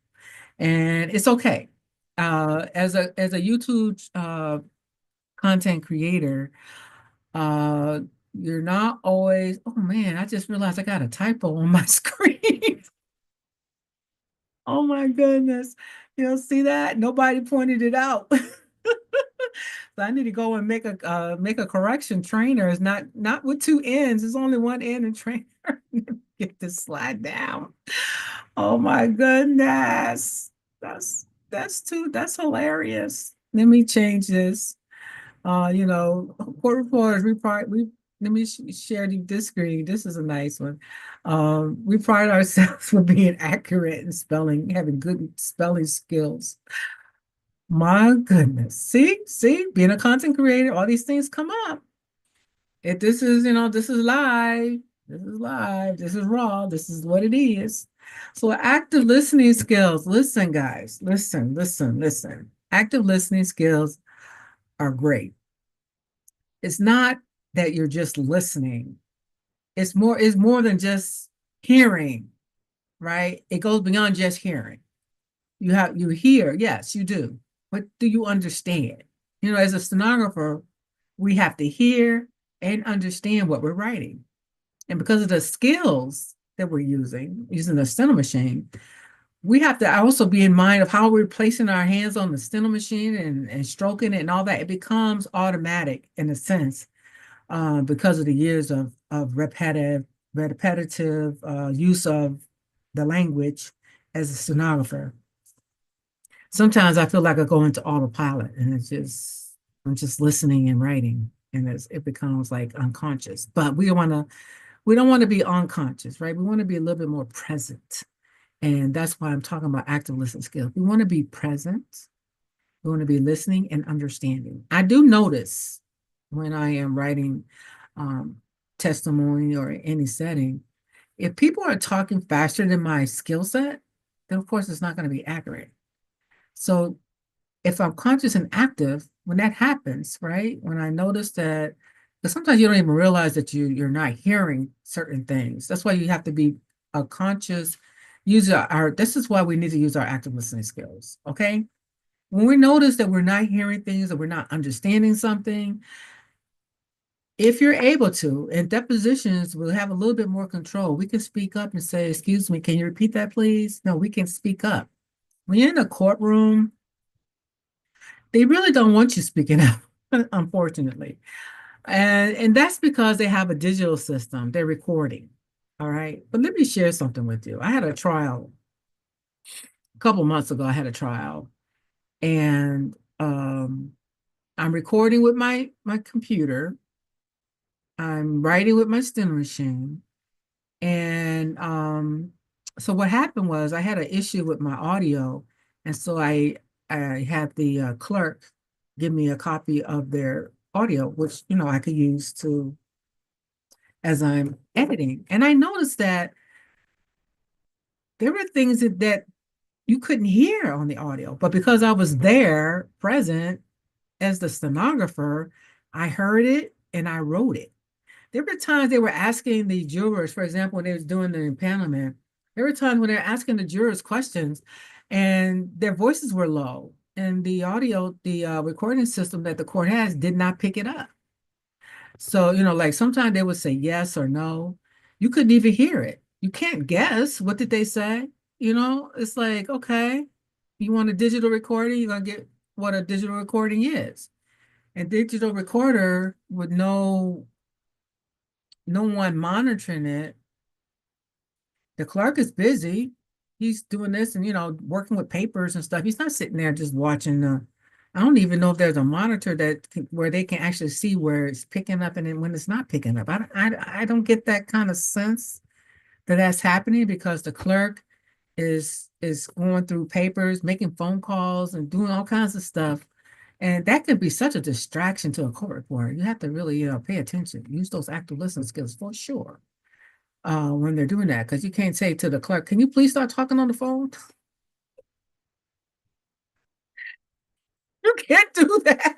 and it's okay. As a YouTube content creator, uh, you're not always. Oh man, I just realized I got a typo on my screen. Oh my goodness. See that? Nobody pointed it out. So I need to go and make a correction. Trainer is not with two N's. It's only one N in trainer. Get this slide down. Oh my goodness. That's hilarious. Let me change this. Court reporters, we let me share this screen. This is a nice one. We pride ourselves for being accurate in spelling, having good spelling skills. My goodness. See, being a content creator, all these things come up. This is, this is live. This is live. This is raw. This is what it is. So active listening skills. Listen, guys. Listen, listen, listen. Active listening skills are great. It's not that you're just listening. It's more than just hearing, right? It goes beyond just hearing. You hear, yes, you do. But do you understand? As a stenographer, we have to hear and understand what we're writing. And because of the skills that we're using the steno machine, we have to also be in mind of how we're placing our hands on the steno machine and stroking it and all that. It becomes automatic in a sense, because of the years of repetitive use of the language as a stenographer. Sometimes I feel like I go into autopilot and I'm just listening and writing, and it becomes like unconscious. But we don't want to be unconscious, right? We want to be a little bit more present. And that's why I'm talking about active listening skills. We want to be present. We want to be listening and understanding. I do notice when I am writing testimony or any setting, if people are talking faster than my skill set, then of course it's not going to be accurate. So if I'm conscious and active, when that happens, right? When I notice that, because sometimes you don't even realize that you're not hearing certain things. That's why you have to be a conscious user. This is why we need to use our active listening skills. Okay. When we notice that we're not hearing things or we're not understanding something, if you're able to, in depositions, we'll have a little bit more control. We can speak up and say, excuse me, can you repeat that, please? No, we can speak up. When you're in a courtroom, they really don't want you speaking up, unfortunately. And that's because they have a digital system. They're recording. All right. But let me share something with you. I had a trial a couple months ago. I had a trial, and I'm recording with my computer. I'm writing with my steno machine. And so what happened was I had an issue with my audio. And so I had the clerk give me a copy of their audio, which, I could use as I'm editing. And I noticed that there were things that you couldn't hear on the audio, but because I was there present, as the stenographer, I heard it and I wrote it. There were times they were asking the jurors, for example, when they was doing the impanelment, there were times when they're asking the jurors questions and their voices were low. And the audio, the recording system that the court has did not pick it up. So, like sometimes they would say yes or no. You couldn't even hear it. You can't guess. What did they say? It's like, okay, you want a digital recording, you're going to get what a digital recording is. And digital recorder with no one monitoring it. The clerk is busy. He's doing this and, working with papers and stuff. He's not sitting there just watching I don't even know if there's a monitor where they can actually see where it's picking up and then when it's not picking up. I don't get that kind of sense that that's happening because the clerk is going through papers, making phone calls and doing all kinds of stuff. And that can be such a distraction to a court reporter. You have to really, pay attention. Use those active listening skills for sure when they're doing that. Because you can't say to the clerk, can you please start talking on the phone? You can't do that.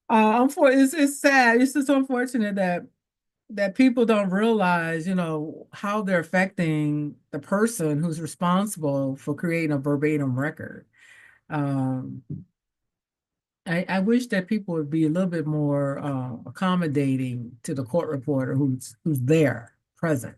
It's sad. It's just unfortunate that people don't realize, how they're affecting the person who's responsible for creating a verbatim record. Um, I wish that people would be a little bit more accommodating to the court reporter who's there, present,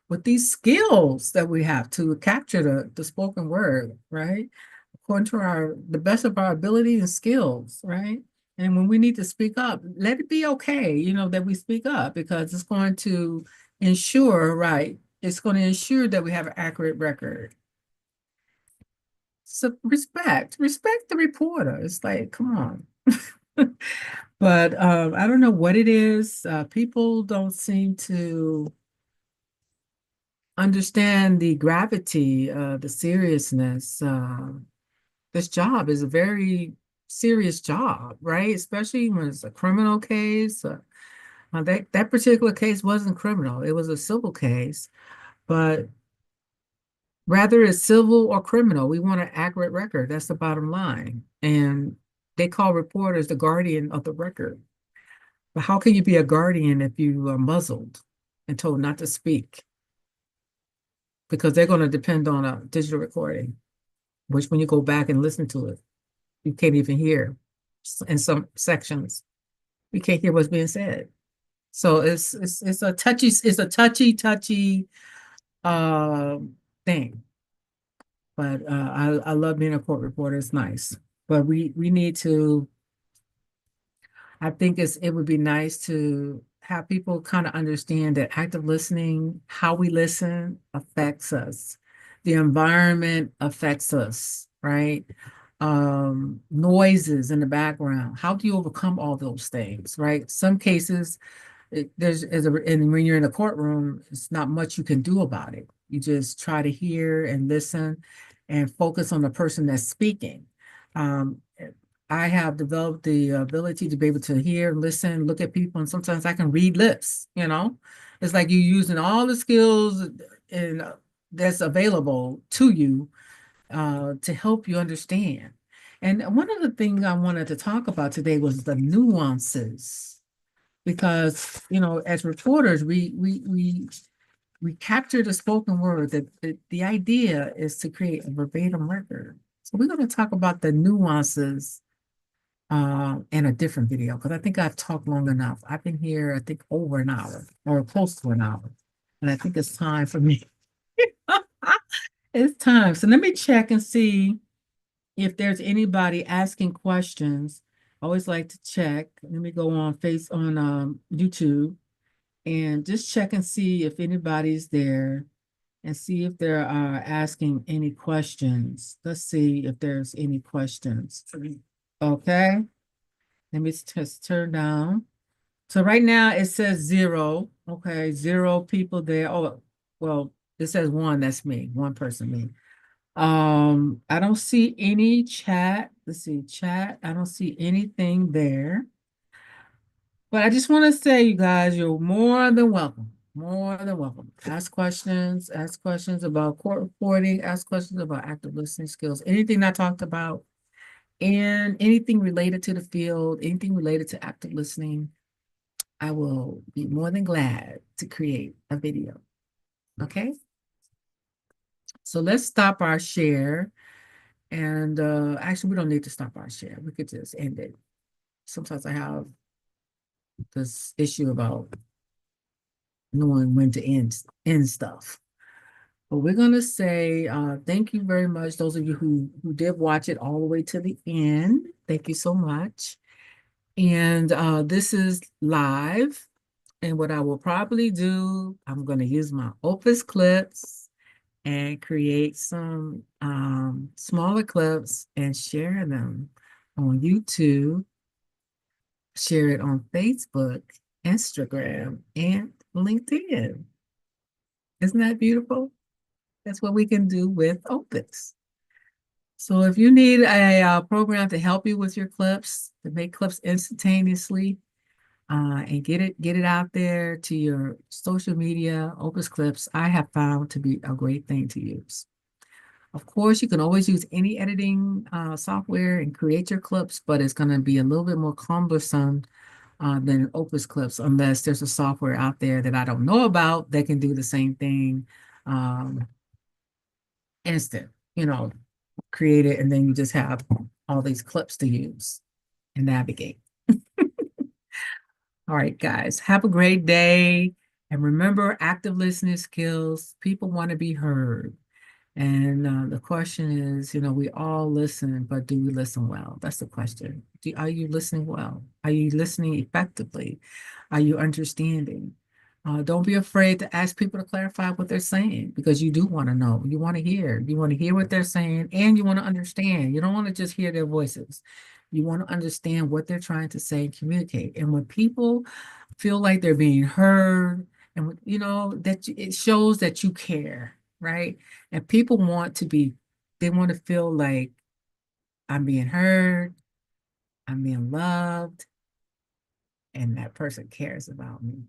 with these skills that we have to capture the spoken word, right? According to the best of our ability and skills, right? And when we need to speak up, let it be okay, that we speak up because it's going to ensure, right? It's going to ensure that we have an accurate record. So respect the reporter. It's like, come on. But I don't know what it is. People don't seem to understand the gravity, the seriousness. This job is a very serious job, right? Especially when it's a criminal case. That particular case wasn't criminal. It was a civil case, but whether it's civil or criminal, we want an accurate record. That's the bottom line. And they call reporters the guardian of the record. But how can you be a guardian if you are muzzled and told not to speak? Because they're going to depend on a digital recording, which when you go back and listen to it, you can't even hear in some sections. You can't hear what's being said. So it's a touchy thing. But I love being a court reporter. It's nice. But we need to, I think it would be nice to have people kind of understand that active listening, how we listen affects us. The environment affects us, right? Noises in the background. How do you overcome all those things, right? Some cases, and when you're in a courtroom, it's not much you can do about it. You just try to hear and listen and focus on the person that's speaking. I have developed the ability to be able to hear, listen, look at people, and sometimes I can read lips, It's like you're using all the skills that's available to you to help you understand. And one of the things I wanted to talk about today was the nuances, because, as reporters, we capture the spoken word. That the idea is to create a verbatim record. So we're going to talk about the nuances in a different video, because I think I've talked long enough. I've been here, I think, over an hour or close to an hour. And I think it's time for me. It's time. So let me check and see if there's anybody asking questions. I always like to check. Let me go on YouTube and just check and see if anybody's there and see if they're asking any questions. Let's see if there's any questions. Okay. Let me just turn down. So right now it says 0. Okay, 0 people there. Oh, well, it says 1. That's me. 1 person, me. I don't see any chat. Let's see, chat. I don't see anything there. But I just want to say, you guys, you're more than welcome. More than welcome. Ask questions about court reporting, ask questions about active listening skills, anything I talked about. and anything related to the field, anything related to active listening, I will be more than glad to create a video. Okay? So let's stop our share. And actually, we don't need to stop our share. We could just end it. Sometimes I have this issue about knowing when to end stuff. But we're going to say thank you very much, those of you who did watch it all the way to the end. Thank you so much. And this is live. And what I will probably do, I'm going to use my Opus Clips and create some smaller clips and share them on YouTube, share it on Facebook, Instagram, and LinkedIn. Isn't that beautiful? That's what we can do with Opus. So if you need a program to help you with your clips, to make clips instantaneously, and get it out there to your social media, Opus Clips, I have found to be a great thing to use. Of course, you can always use any editing software and create your clips, but it's going to be a little bit more cumbersome than Opus Clips, unless there's a software out there that I don't know about that can do the same thing instant, create it, and then you just have all these clips to use and navigate. All right, guys, have a great day. And remember, active listening skills. People want to be heard. And the question is, we all listen, but do we listen well? That's the question. Are you listening well? Are you listening effectively? Are you understanding? Don't be afraid to ask people to clarify what they're saying, because you do want to know. You want to hear. You want to hear what they're saying, and you want to understand. You don't want to just hear their voices. You want to understand what they're trying to say and communicate. And when people feel like they're being heard, and it shows that you care, right? And people they want to feel like I'm being heard, I'm being loved, and that person cares about me.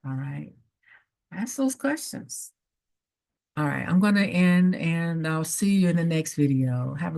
All right. Ask those questions. All right, I'm going to end, and I'll see you in the next video. Have a